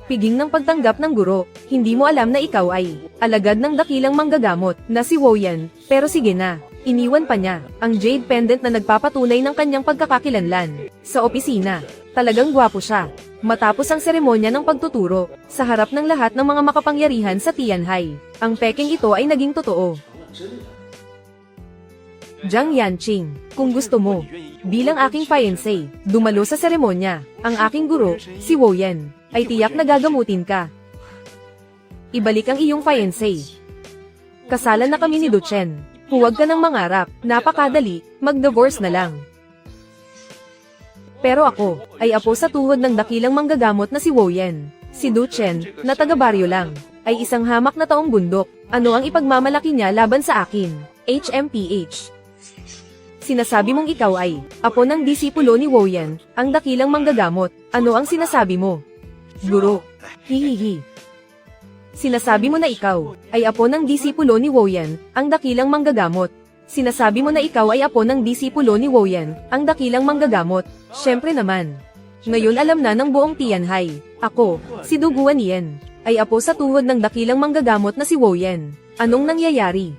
Piging ng pagtanggap ng guro, hindi mo alam na ikaw ay alagad ng dakilang manggagamot na si Woyan, pero sige na, iniwan pa niya ang jade pendant na nagpapatunay ng kanyang pagkakakilanlan sa opisina. Talagang gwapo siya. Matapos ang seremonya ng pagtuturo, sa harap ng lahat ng mga makapangyarihan sa Tianhai, ang peking ito ay naging totoo. Jiang Yanqing, kung gusto mo, bilang aking fiancé, dumalo sa seremonya, ang aking guro, si Woyan, ay tiyak na gagamutin ka. Ibalik ang iyong fiancé. Kasalan na kami ni Duchen. Huwag ka nang mangarap, napakadali, mag-divorce na lang. Pero ako, ay apo sa tuhod ng dakilang manggagamot na si Woyan. Si Duchen, na taga-baryo lang, ay isang hamak na taong bundok. Ano ang ipagmamalaki niya laban sa akin? HMPH. Sinasabi mong ikaw ay apo ng disipulo ni Woyan, ang dakilang manggagamot. Ano ang sinasabi mo? Guro. Hihihi. Sinasabi mo na ikaw ay apo ng disipulo ni Woyan, ang dakilang manggagamot. Sinasabi mo na ikaw ay apo ng disipulo ni Woyan, ang dakilang manggagamot. Siyempre naman. Ngayon alam na ng buong Tianhai. Ako, si Du Guanyan, ay apo sa tuhod ng dakilang manggagamot na si Woyan. Anong nangyayari?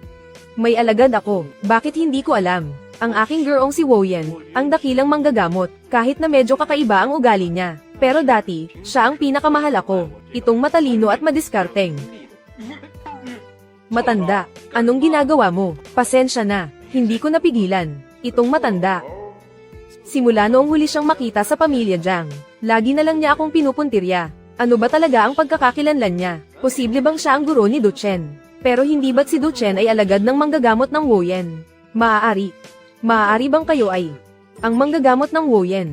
May alagad ako, bakit hindi ko alam? Ang aking gurong si Woyan, ang dakilang manggagamot, kahit na medyo kakaiba ang ugali niya. Pero dati, siya ang pinakamahal ako. Itong matalino at madiskarteng. Matanda, anong ginagawa mo? Pasensya na, hindi ko napigilan. Itong matanda. Simula noong huli siyang makita sa pamilya Jiang, lagi na lang niya akong pinupuntirya. Ano ba talaga ang pagkakakilanlan niya? Posible bang siya ang guro ni Duchen? Pero hindi ba't si Duchen ay alagad ng manggagamot ng Woyan? Maaari bang kayo ay ang manggagamot ng Woyan?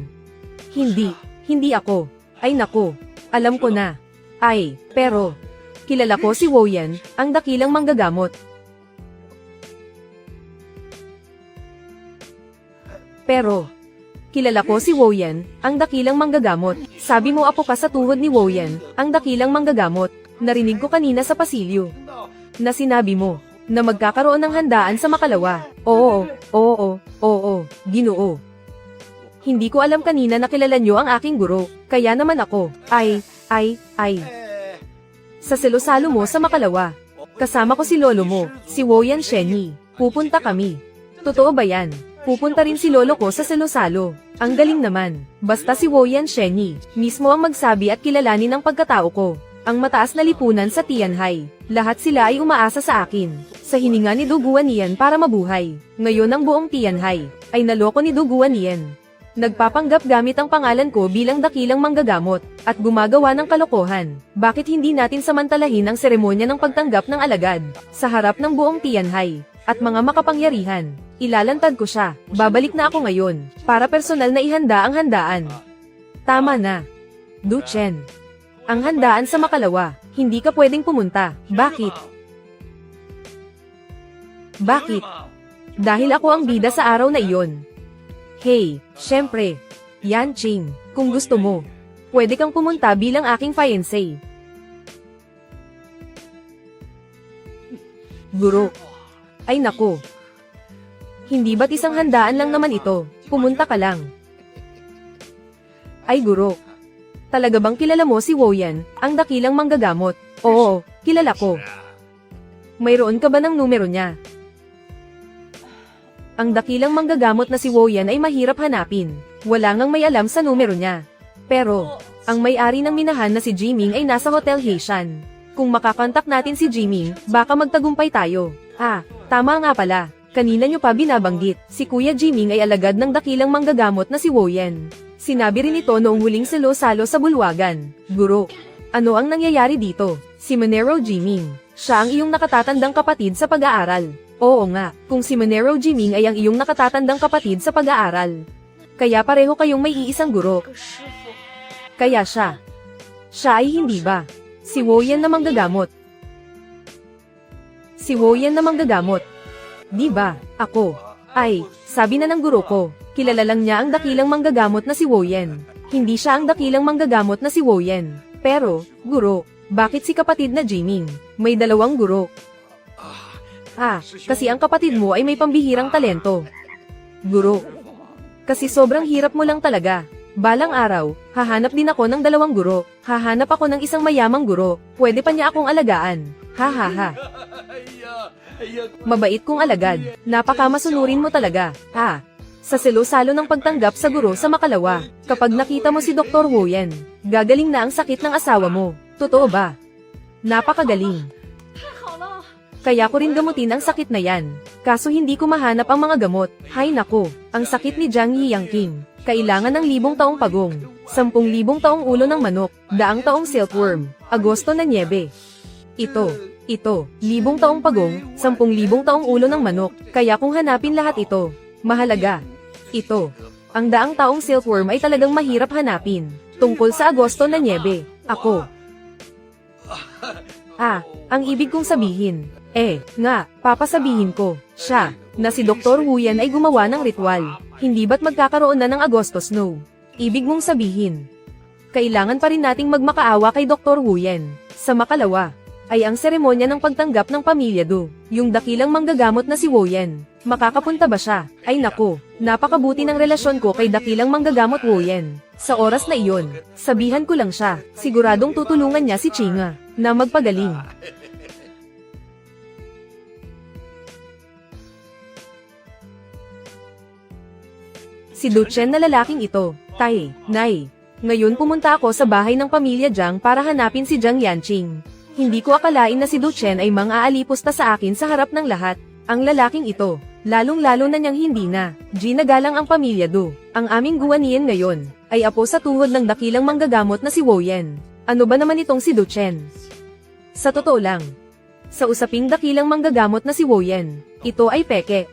Hindi ako. Ay nako, alam ko na. Ay, pero, kilala ko si Woyan, ang dakilang manggagamot. Pero, kilala ko si Woyan, ang dakilang manggagamot. Sabi mo apo ka sa tuhod ni Woyan, ang dakilang manggagamot. Narinig ko kanina sa pasilyo na sinabi mo na magkakaroon ng handaan sa Makalawa. Oo, Ginoo. Hindi ko alam kanina na kilala nyo ang aking guro, kaya naman ako, ay. Sa selusalo mo sa Makalawa. Kasama ko si lolo mo, si Woyan Shenyi. Pupunta kami. Totoo ba yan? Pupunta rin si lolo ko sa selusalo. Ang galing naman. Basta si Woyan Shenyi, mismo ang magsabi at kilalanin ang pagkatao ko. Ang mataas na lipunan sa Tianhai. Lahat sila ay umaasa sa akin. Sa hininga ni Du Guanyan para mabuhay. Ngayon ang buong Tianhai ay naloko ni Du Guanyan. Nagpapanggap gamit ang pangalan ko bilang dakilang manggagamot at gumagawa ng kalokohan. Bakit hindi natin samantalahin ang seremonya ng pagtanggap ng alagad sa harap ng buong Tianhai at mga makapangyarihan? Ilalantad ko siya. Babalik na ako ngayon para personal na ihanda ang handaan. Tama na. Duchen. Ang handaan sa Makalawa, hindi ka pwedeng pumunta. Bakit? Dahil ako ang bida sa araw na iyon. Hey, syempre. Yanqing, kung gusto mo, pwede kang pumunta bilang aking fiancé. Guro. Ay nako. Hindi ba't isang handaan lang naman ito? Pumunta ka lang. Ay guro. Talaga bang kilala mo si Woyan, ang dakilang manggagamot? Oo, kilala ko. Mayroon ka ba ng numero niya? Ang dakilang manggagamot na si Woyan ay mahirap hanapin. Wala ngang may alam sa numero niya. Pero, ang may-ari ng minahan na si Jiming ay nasa Hotel Haitian. Kung makakontak natin si Jiming, baka magtagumpay tayo. Tama nga pala. Kanina nyo pa binabanggit, si Kuya Jiming ay alagad ng dakilang manggagamot na si Woyan. Sinabi rin ito noong huling salo-salo sa bulwagan. Guro, ano ang nangyayari dito? Si Monero Jiming, siya ang iyong nakatatandang kapatid sa pag-aaral. Oo nga, kung si Monero Jiming ay ang iyong nakatatandang kapatid sa pag-aaral. Kaya pareho kayong may iisang guro. Kaya siya ay hindi ba? Si Woyan na manggagamot. Di ba, ako? Ay, sabi na ng guro ko, kilala lang niya ang dakilang manggagamot na si Woyan. Hindi siya ang dakilang manggagamot na si Woyan. Pero, guro, bakit si kapatid na Jiming? May dalawang guro. Kasi ang kapatid mo ay may pambihirang talento. Guro, kasi sobrang hirap mo lang talaga. Balang araw, hahanap din ako ng dalawang guro. Hahanap ako ng isang mayamang guro. Pwede pa niya akong alagaan. Ha. Mabait kong alagad. Napakamasunurin mo talaga. Sa selusalo ng pagtanggap sa guro sa Makalawa, kapag nakita mo si Dr. Woyan, gagaling na ang sakit ng asawa mo. Totoo ba? Napakagaling. Kaya ko rin gamutin ang sakit na yan. Kaso hindi ko mahanap ang mga gamot. Hay nako, ang sakit ni Jiang Yiyangqing. Kailangan ng 1,000 taong pagong, 10,000 taong ulo ng manok, 100 taong silkworm, Agosto na niebe. Ito, 1,000 taong pagong, 10,000 taong ulo ng manok, kaya kung hanapin lahat ito, mahalaga. Ito, ang 100 taong silkworm ay talagang mahirap hanapin. Tungkol sa Agosto na niebe, ako. Ang ibig kong sabihin, papasabihin ko, siya, na si Dr. Wu Yan ay gumawa ng ritual. Hindi ba't magkakaroon na ng Agosto Snow? Ibig mong sabihin, kailangan pa rin nating magmakaawa kay Dr. Wu Yan. Sa makalawa, ay ang seremonya ng pagtanggap ng pamilya Do. Yung dakilang manggagamot na si Wu Yan. Makakapunta ba siya? Ay nako, napakabuti ng relasyon ko kay dakilang manggagamot Wu Yan. Sa oras na iyon, sabihan ko lang siya, siguradong tutulungan niya si Chinga, na magpagaling. Si Duchen na lalaking ito, Nay. Ngayon pumunta ako sa bahay ng pamilya Jiang para hanapin si Jiang Yanqing. Hindi ko akalain na si Duchen ay mang-aalipusta sa akin sa harap ng lahat. Ang lalaking ito, lalong-lalo na niyang hindi na, ginagalang ang pamilya Do. Ang aming guwanian ngayon, ay apo sa tuhod ng dakilang manggagamot na si Wu Yan. Ano ba naman itong si Duchen? Sa totoo lang, sa usaping dakilang manggagamot na si Wu Yan, ito ay peke.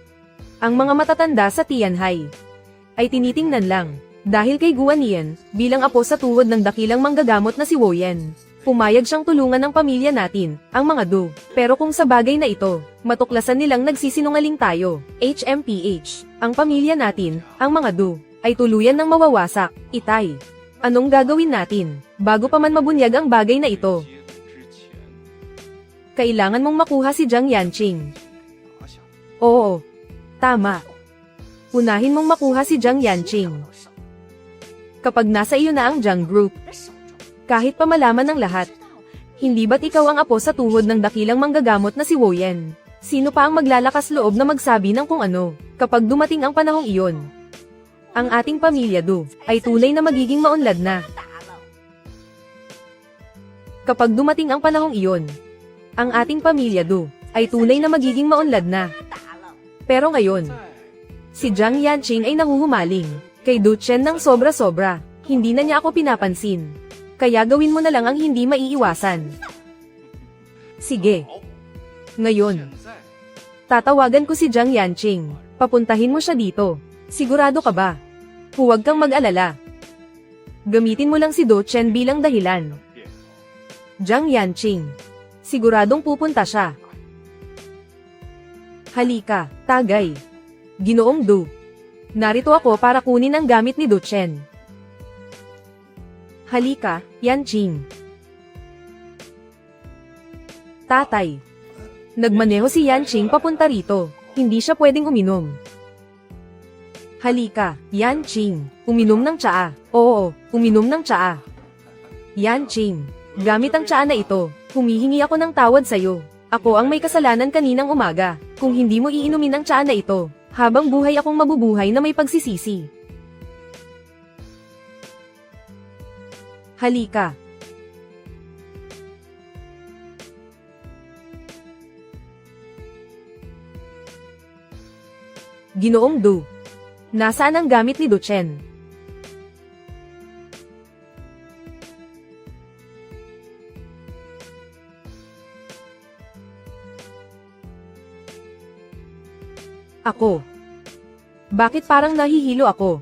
Ang mga matatanda sa Tianhai ay tinitingnan lang, dahil kay Guan bilang apo sa tuhod ng dakilang manggagamot na si Wu Yan. Pumayag siyang tulungan ng pamilya natin, ang mga Do. Pero kung sa bagay na ito, matuklasan nilang nagsisinungaling tayo, HMPH, ang pamilya natin, ang mga Do, ay tuluyan ng mawawasak, Itay. Anong gagawin natin, bago pa man mabunyag ang bagay na ito? Kailangan mong makuha si Jiang Yanqing. Oo. Tama. Unahin mong makuha si Jiang Yanqing. Kapag nasa iyo na ang Jiang Group, kahit pa malaman ng lahat, hindi ba't ikaw ang apo sa tuhod ng dakilang manggagamot na si Wu Yan? Sino pa ang maglalakas loob na magsabi ng kung ano, kapag dumating ang panahong iyon? Ang ating pamilya Do, ay tulay na magiging maunlad na. Kapag dumating ang panahong iyon, ang ating pamilya Do, ay tunay na magiging maunlad na. Pero ngayon, si Jiang Yanqing ay nahuhumaling kay Duchen ng sobra-sobra. Hindi na niya ako pinapansin. Kaya gawin mo na lang ang hindi maiiwasan. Sige. Ngayon, tatawagan ko si Jiang Yanqing. Papuntahin mo siya dito. Sigurado ka ba? Huwag kang mag-alala. Gamitin mo lang si Duchen bilang dahilan. Jiang Yanqing. Siguradong pupunta siya. Halika, tagay. Ginoong Du. Narito ako para kunin ang gamit ni Duchen. Halika, Yanqing. Tatay. Nagmaneho si Yanqing papunta rito. Hindi siya pwedeng uminom. Halika, Yanqing. Uminom ng tsaa. Oo, uminom ng tsaa. Yanqing. Gamit ang tsaa na ito, humihingi ako ng tawad sa'yo. Ako ang may kasalanan kaninang umaga. Kung hindi mo iinumin ang tsaa na ito, habang buhay akong mabubuhay na may pagsisisi. Halika. Ginoong Du. Nasaan ang gamit ni Duchen? Ako. Bakit parang nahihilo ako?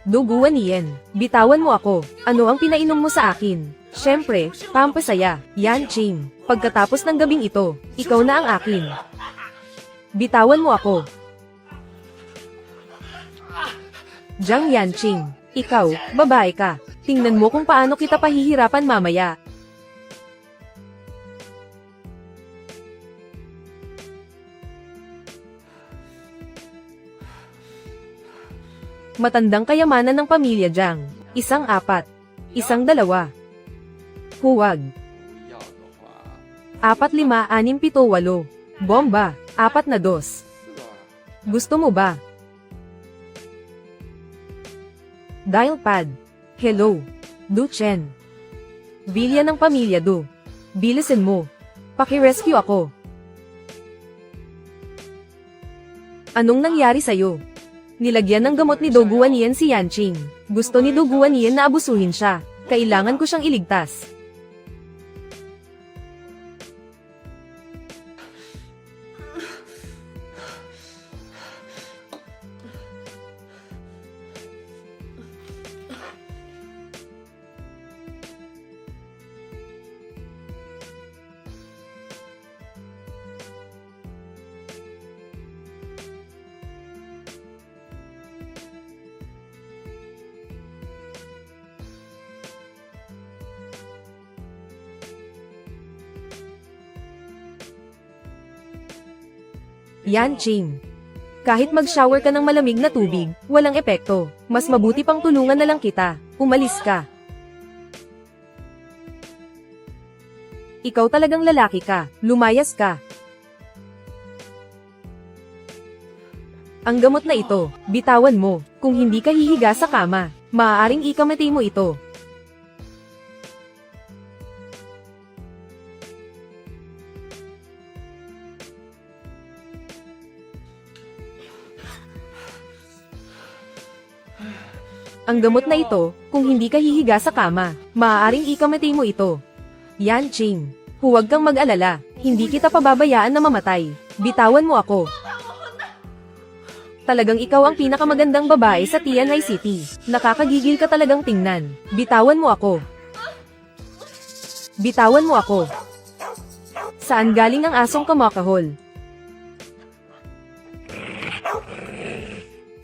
Duguan niyan. Bitawan mo ako. Ano ang pinainom mo sa akin? Siyempre, pampasaya. Yanqing. Pagkatapos ng gabing ito, ikaw na ang akin. Bitawan mo ako. Jiang Yanqing. Ikaw, babae ka. Tingnan mo kung paano kita pahihirapan mamaya. Matandang kayamanan ng pamilya Jiang. 1-4. 1-2. Huwag. 4-5-6-7-8. Bomba. 4-2. Gusto mo ba? Dial pad. Hello. Du Chen. Villa ng pamilya Du. Bilisin mo. Paki-rescue ako. Anong nangyari sa'yo? Nilagyan ng gamot ni Do Guanyin si Yanqing. Gusto ni Do Guanyin na abusuhin siya. Kailangan ko siyang iligtas. Yanqing. Kahit mag-shower ka ng malamig na tubig, walang epekto. Mas mabuti pang tulungan na lang kita. Umalis ka. Ikaw talagang lalaki ka. Lumayas ka. Ang gamot na ito, bitawan mo. Kung hindi ka hihiga sa kama, maaaring ikamatay mo ito. Ang gamot na ito, kung hindi ka hihiga sa kama, maaaring ikamatay mo ito. Yanqing, huwag kang mag-alala, hindi kita pababayaan na mamatay. Bitawan mo ako. Talagang ikaw ang pinakamagandang babae sa Tianai City. Nakakagigil ka talagang tingnan. Bitawan mo ako. Bitawan mo ako. Saan galing ang asong kamakahol?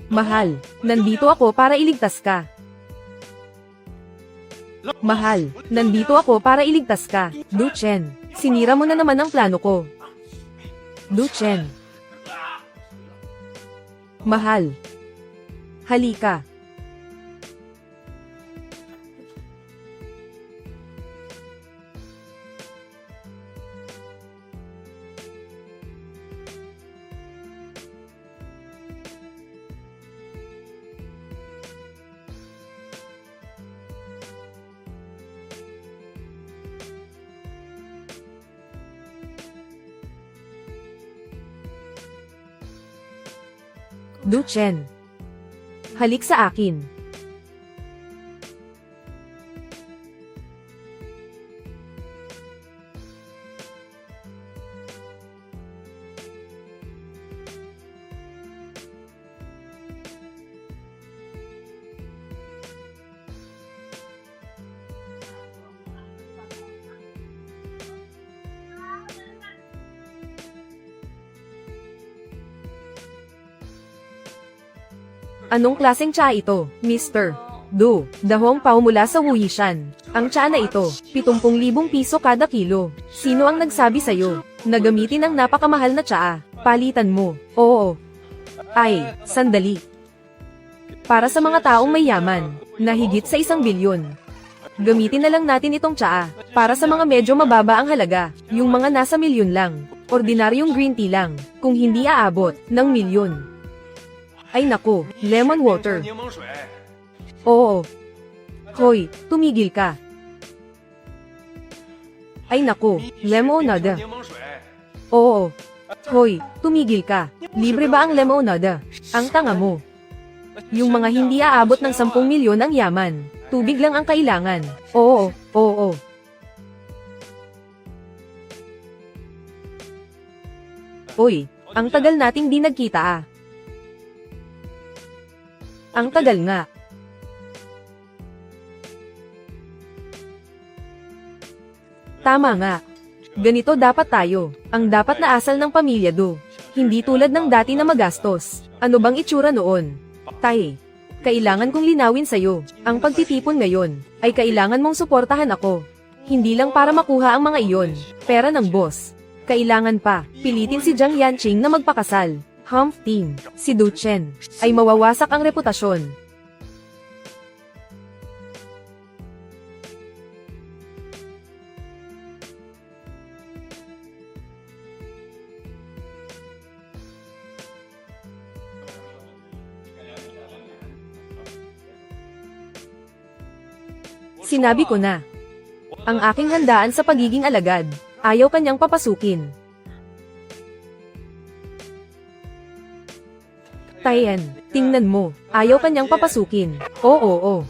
Mahal, nandito ako para iligtas ka. Mahal, nandito ako para iligtas ka. Du Chen, sinira mo na naman ang plano ko. Du Chen. Mahal. Halika. Du Chen. Halik sa akin. Anong klaseng tsa ito, Mr. Du, dahong pao mula sa Wuyishan. Ang tsa na ito, 70,000 piso kada kilo. Sino ang nagsabi sa'yo na gamitin ang napakamahal na tsa? Palitan mo. Oo. Ay, sandali. Para sa mga taong may yaman, na higit sa 1 bilyon. Gamitin na lang natin itong tsa. Para sa mga medyo mababa ang halaga, yung mga nasa milyon lang. Ordinaryong green tea lang, kung hindi aabot ng milyon. Ay naku, lemon water. Oo. Hoy, tumigil ka. Ay naku, lemonade. Oo. Hoy, tumigil ka. Libre ba ang lemonade? Ang tanga mo. Yung mga hindi aabot ng 10 milyon ang yaman, tubig lang ang kailangan. Oo, oo. Uy, ang tagal nating di nagkita ah. Ang tagal nga. Tama nga. Ganito dapat tayo. Ang dapat na asal ng pamilya Do. Hindi tulad ng dati na magastos. Ano bang itsura noon? Tay, kailangan kong linawin sa'yo. Ang pagtitipon ngayon, ay kailangan mong suportahan ako. Hindi lang para makuha ang mga iyon. Pera ng boss. Kailangan pa, pilitin si Jiang Yanqing na magpakasal. Humph Team, si Du Chen, ay mawawasak ang reputasyon. Sinabi ko na. Ang aking handaan sa pagiging alagad, ayaw kanyang papasukin. Tayan, tingnan mo, ayaw kanyang papasukin. Oo.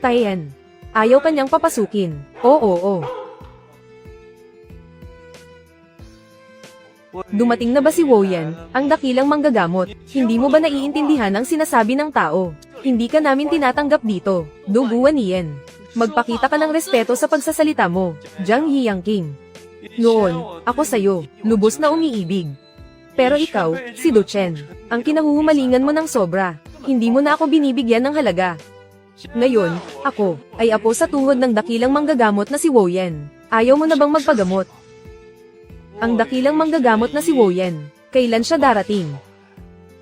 Tayan, ayaw kanyang papasukin. Oo. Dumating na ba si Woyan, ang dakilang manggagamot? Hindi mo ba naiintindihan ang sinasabi ng tao? Hindi ka namin tinatanggap dito, duguan niyan. Magpakita ka ng respeto sa pagsasalita mo, Jiang Yiyangking. Noon, ako sa'yo, lubos na umiibig. Pero ikaw, si Duchen, ang kinahuhumalingan mo ng sobra. Hindi mo na ako binibigyan ng halaga. Ngayon, ako, ay apo sa tuhod ng dakilang manggagamot na si Woyan. Ayaw mo na bang magpagamot? Ang dakilang manggagamot na si Woyan, kailan siya darating?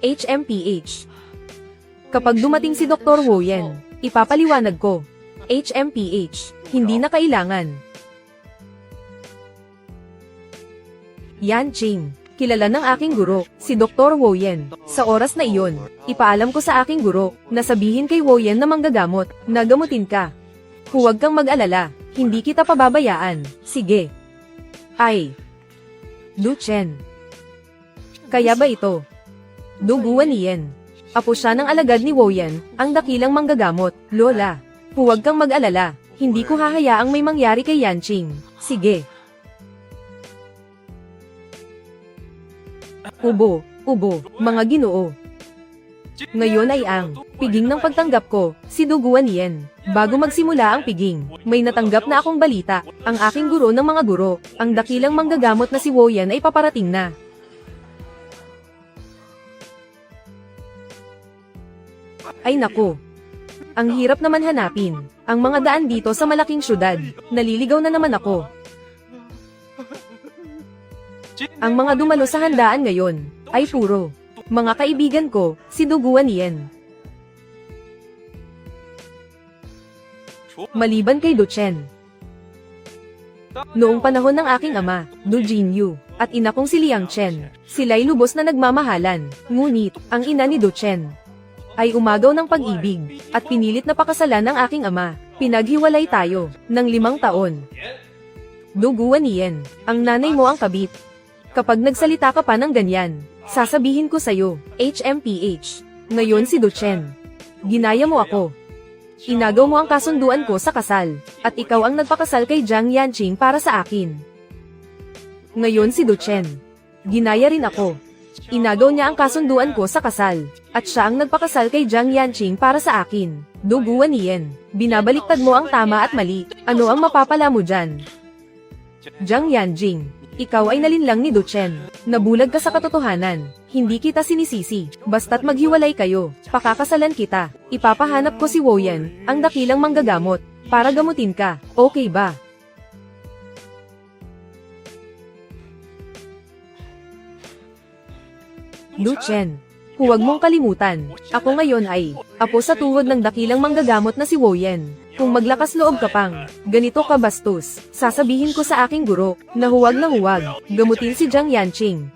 HMPH. Kapag dumating si Dr. Woyan, ipapaliwanag ko. HMPH, hindi na kailangan. Yan Ching, kilala ng aking guro, si Dr. Woyan. Sa oras na iyon, ipaalam ko sa aking guro, na sabihin kay Woyan na manggagamot, na gamutin ka. Huwag kang mag-alala, hindi kita pababayaan. Sige. Ay. Duchen. Kaya ba ito? Duguan niyan. Apo siya ng alagad ni Woyan, ang dakilang manggagamot. Lola, huwag kang mag-alala, hindi ko hahayaang may mangyari kay Yanqing. Sige. Ubo, mga ginoo. Ngayon ay ang piging ng pagtanggap ko, si Duguan niyan. Bago magsimula ang piging, may natanggap na akong balita, ang aking guro ng mga guro, ang dakilang manggagamot na si Woyan ay paparating na. Ay nako. Ang hirap naman hanapin, ang mga daan dito sa malaking syudad, naliligaw na naman ako. Ang mga dumalo sa handaan ngayon, ay puro mga kaibigan ko, si Duguan niyan. Maliban kay Duchen. Noong panahon ng aking ama, Du Jinyu, at ina kong si Liang Chen, sila'y lubos na nagmamahalan, ngunit, ang ina ni Duchen, ay umagaw ng pag-ibig, at pinilit na pakasalan ng aking ama. Pinaghiwalay tayo, ng 5 taon. Duguan niyan, ang nanay mo ang kabit. Kapag nagsalita ka pa ng ganyan, sasabihin ko sa'yo, HMPH. Ngayon si Duchen. Ginaya mo ako. Inagaw mo ang kasunduan ko sa kasal, at ikaw ang nagpakasal kay Jiang Yanqing para sa akin. Ngayon si Duchen. Ginaya rin ako. Inagaw niya ang kasunduan ko sa kasal, at siya ang nagpakasal kay Jiang Yanqing para sa akin. Duguan niyan. Binabaliktad mo ang tama at mali. Ano ang mapapala mo dyan? Jiang Yanqing, ikaw ay nalinlang ni Duchen. Nabulag ka sa katotohanan. Hindi kita sinisisi. Basta't maghiwalay kayo, pakakasalan kita. Ipapahanap ko si Woyan, ang dakilang manggagamot, para gamutin ka. Okay ba? Duchen, huwag mong kalimutan, ako ngayon ay apo sa tuhod ng dakilang manggagamot na si Woyan. Kung maglakas loob ka pang ganito ka bastos, sasabihin ko sa aking guro na huwag gamutin si Jiang Yanqing.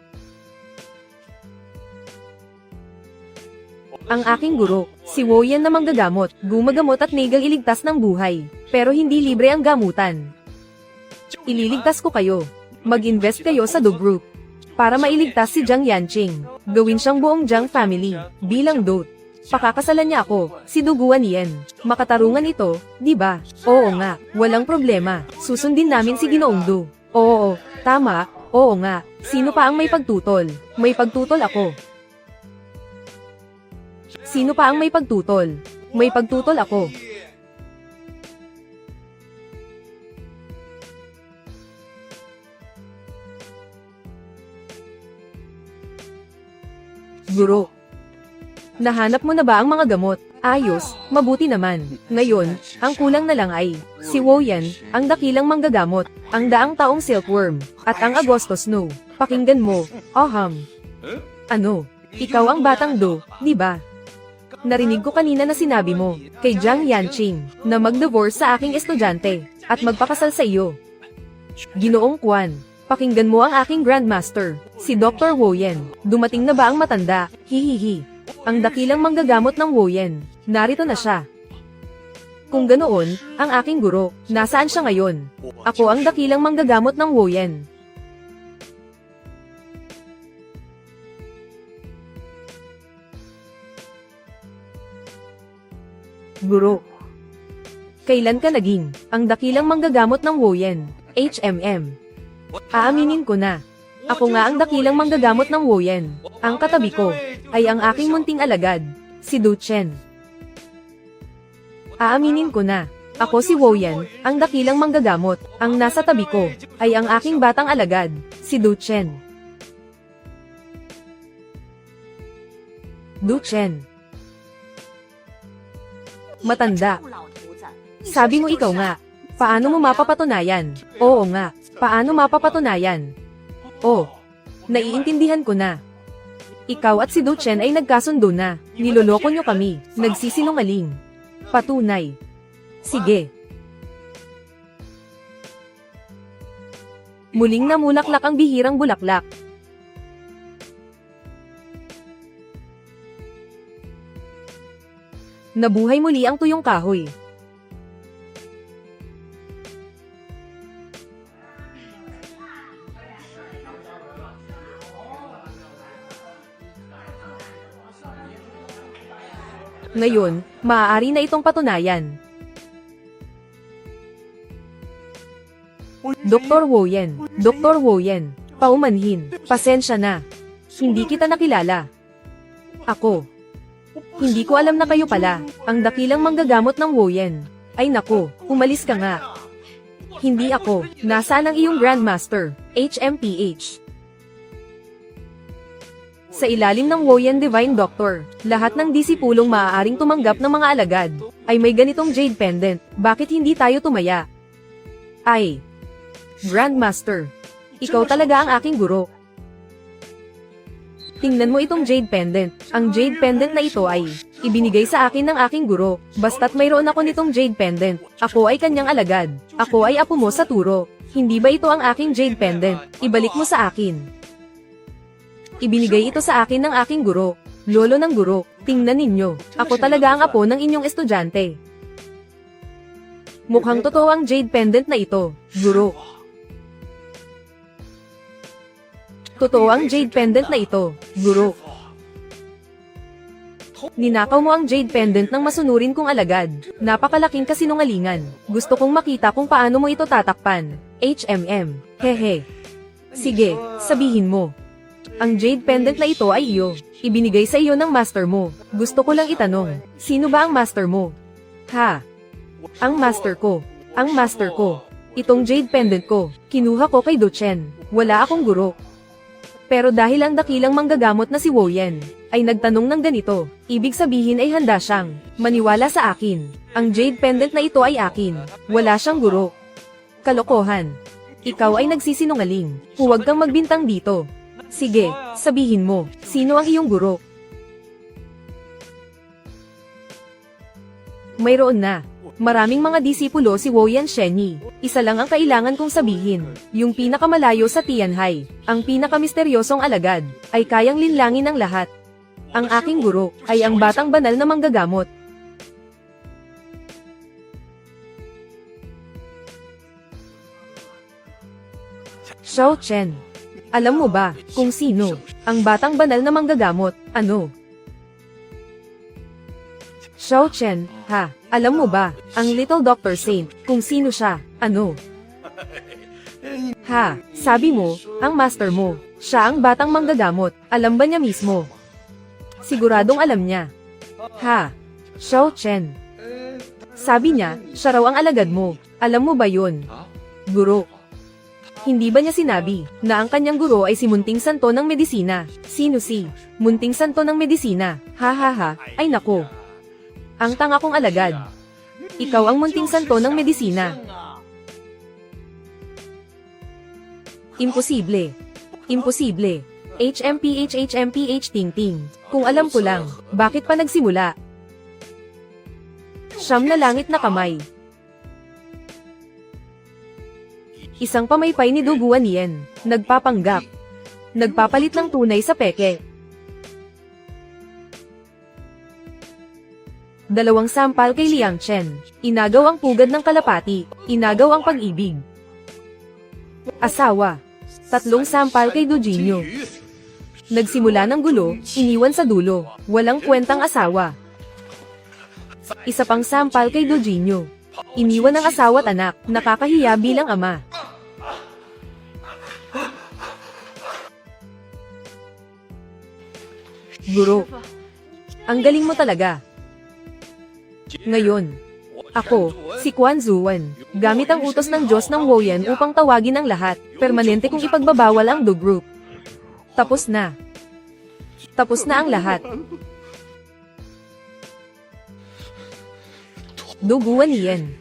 Ang aking guro, si Woyan na manggagamot, gumagamot at negang iligtas ng buhay, pero hindi libre ang gamutan. Ililigtas ko kayo. Mag-invest kayo sa Do Group para mailigtas si Jiang Yanqing. Gawin siyang buong Jiang family bilang dot. Pakakasalan niya ako, si Duguan niyan. Makatarungan ito, di ba? Oo nga, walang problema. Susundin namin si Ginoong Du. Oo, tama, oo nga. Sino pa ang may pagtutol? May pagtutol ako. Sino pa ang may pagtutol? May pagtutol ako. Guro. Nahanap mo na ba ang mga gamot? Ayos, mabuti naman. Ngayon, ang kulang na lang ay, si Woyan, ang dakilang manggagamot, ang daang taong silkworm, at ang Agosto Snow. Pakinggan mo, Ano? Ikaw ang batang Do, di ba? Narinig ko kanina na sinabi mo, kay Jiang Yanqing, na mag-divorce sa aking estudyante, at magpakasal sa iyo. Ginoong Kwan, pakinggan mo ang aking grandmaster, si Dr. Woyan. Dumating na ba ang matanda? Hihihi. Ang dakilang manggagamot ng Woyen. Narito na siya. Kung ganoon, ang aking guro, nasaan siya ngayon? Ako ang dakilang manggagamot ng Woyen. Guro. Kailan ka naging ang dakilang manggagamot ng Woyen? HMM. Aaminin ko na. Ako nga ang dakilang manggagamot ng Woyen. Ang katabi ko ay ang aking munting alagad, si Duchen. Aaminin ko na. Ako si Woyen, ang dakilang manggagamot. Ang nasa tabi ko ay ang aking batang alagad, si Duchen. Duchen. Matanda. Sabi mo ikaw nga. Paano mo mapapatunayan? Oo nga. Paano mapapatunayan? Oh, naiintindihan ko na. Ikaw at si Duchen ay nagkasundo na. Niloloko nyo kami. Nagsisinungaling. Patunay. Sige. Muling namulaklak ang bihirang bulaklak. Nabuhay muli ang tuyong kahoy. Ngayon, maaari na itong patunayan. Dr. Woyen, Dr. Woyen, paumanhin, pasensya na. Hindi kita nakilala. Ako. Hindi ko alam na kayo pala, ang dakilang manggagamot ng Woyen. Ay nako, umalis ka nga. Hindi ako, nasaan ang iyong Grandmaster, HMPH? Sa ilalim ng Woyen Divine Doctor, lahat ng disipulong maaaring tumanggap ng mga alagad, ay may ganitong jade pendant. Bakit hindi tayo tumaya? Ay, Grandmaster, ikaw talaga ang aking guro. Tingnan mo itong jade pendant. Ang jade pendant na ito ay ibinigay sa akin ng aking guro. Basta't mayroon ako nitong jade pendant, ako ay kanyang alagad. Ako ay apo mo sa turo. Hindi ba ito ang aking jade pendant? Ibalik mo sa akin. Ibinigay ito sa akin ng aking guro. Lolo ng guro, tingnan ninyo. Ako talaga ang apo ng inyong estudyante. Mukhang totoo ang jade pendant na ito, guro. Totoo ang jade pendant na ito, guro. Ninakaw mo ang jade pendant ng masunurin kong alagad. Napakalaking kasinungalingan. Gusto kong makita kung paano mo ito tatakpan. HMM. Hehe. Sige, sabihin mo. Ang jade pendant na ito ay iyo. Ibinigay sa iyo ng master mo. Gusto ko lang itanong, sino ba ang master mo? Ha? Ang master ko. Ang master ko. Itong jade pendant ko, kinuha ko kay Duchen. Wala akong guro. Pero dahil ang dakilang manggagamot na si Woyen, ay nagtanong ng ganito, ibig sabihin ay handa siyang maniwala sa akin. Ang jade pendant na ito ay akin. Wala siyang guro. Kalokohan. Ikaw ay nagsisinungaling. Huwag kang magbintang dito. Sige, sabihin mo, sino ang iyong guro? Mayroon na. Maraming mga disipulo si Woyen Shenyi. Isa lang ang kailangan kong sabihin. Yung pinakamalayo sa Tianhai, ang pinakamisteryosong alagad, ay kayang linlangin ang lahat. Ang aking guro, ay ang batang banal na manggagamot. Xiao Chen. Alam mo ba, kung sino, ang batang banal na manggagamot, ano? Xiao Chen, ha, alam mo ba, ang Little Dr. Saint, kung sino siya, ano? Ha, sabi mo, ang master mo, siya ang batang manggagamot, alam ba niya mismo? Siguradong alam niya. Ha, Xiao Chen. Sabi niya, siya raw ang alagad mo, alam mo ba yun? Guro. Hindi ba niya sinabi na ang kanyang guro ay si Munting Santo ng Medisina? Sino si Munting Santo ng Medisina? Ha ha ha, ay nako. Ang tanga kong alagad. Ikaw ang Munting Santo ng Medisina. Imposible. Imposible. HMPH ting. Kung alam ko lang, bakit pa nagsimula? Siyam na langit na kamay. Isang pamaypay ni Duguan Yen, nagpapanggap. Nagpapalit ng tunay sa peke. 2 sampal kay Liang Chen. Inagaw ang pugad ng kalapati. Inagaw ang pag-ibig. Asawa. 3 sampal kay Dojinyo. Nagsimula ng gulo, iniwan sa dulo. Walang kwentang asawa. 1 pang sampal kay Dojinyo. Iniwan ng asawa at anak. Nakakahiya bilang ama. Guro. Ang galing mo talaga. Ngayon, ako, si Quan Zuan, gamit ang utos ng Diyos ng Woyan upang tawagin ang lahat, permanente kong ipagbabawal ang Do Group. Tapos na. Tapos na ang lahat. Do Guan Yan.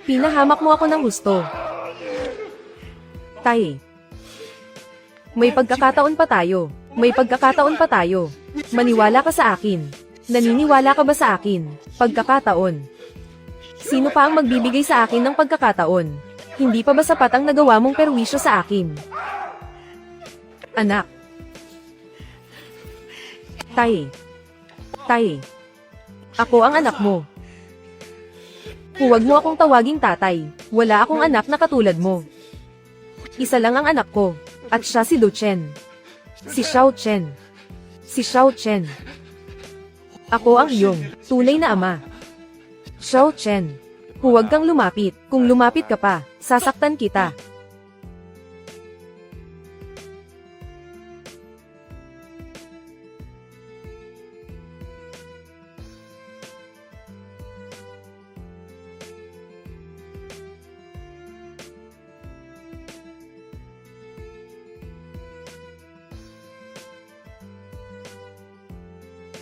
Pinahamak mo ako ng gusto. Tay. May pagkakataon pa tayo. May pagkakataon pa tayo. Maniwala ka sa akin. Naniniwala ka ba sa akin? Pagkakataon. Sino pa ang magbibigay sa akin ng pagkakataon? Hindi pa ba sapat ang nagawa mong perwisyo sa akin? Anak. Tay. Tay. Ako ang anak mo. Huwag mo akong tawaging tatay. Wala akong anak na katulad mo. Isa lang ang anak ko. At siya si Do Chen. Si Xiao Chen. Si Xiao Chen. Ako ang iyong tunay na ama. Xiao Chen. Huwag kang lumapit. Kung lumapit ka pa, sasaktan kita.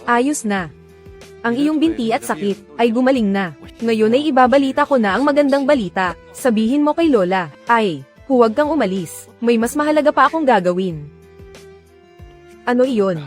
Ayos na. Ang iyong binti at sakit ay gumaling na. Ngayon ay ibabalita ko na ang magandang balita. Sabihin mo kay Lola, ay, huwag kang umalis. May mas mahalaga pa akong gagawin. Ano iyon?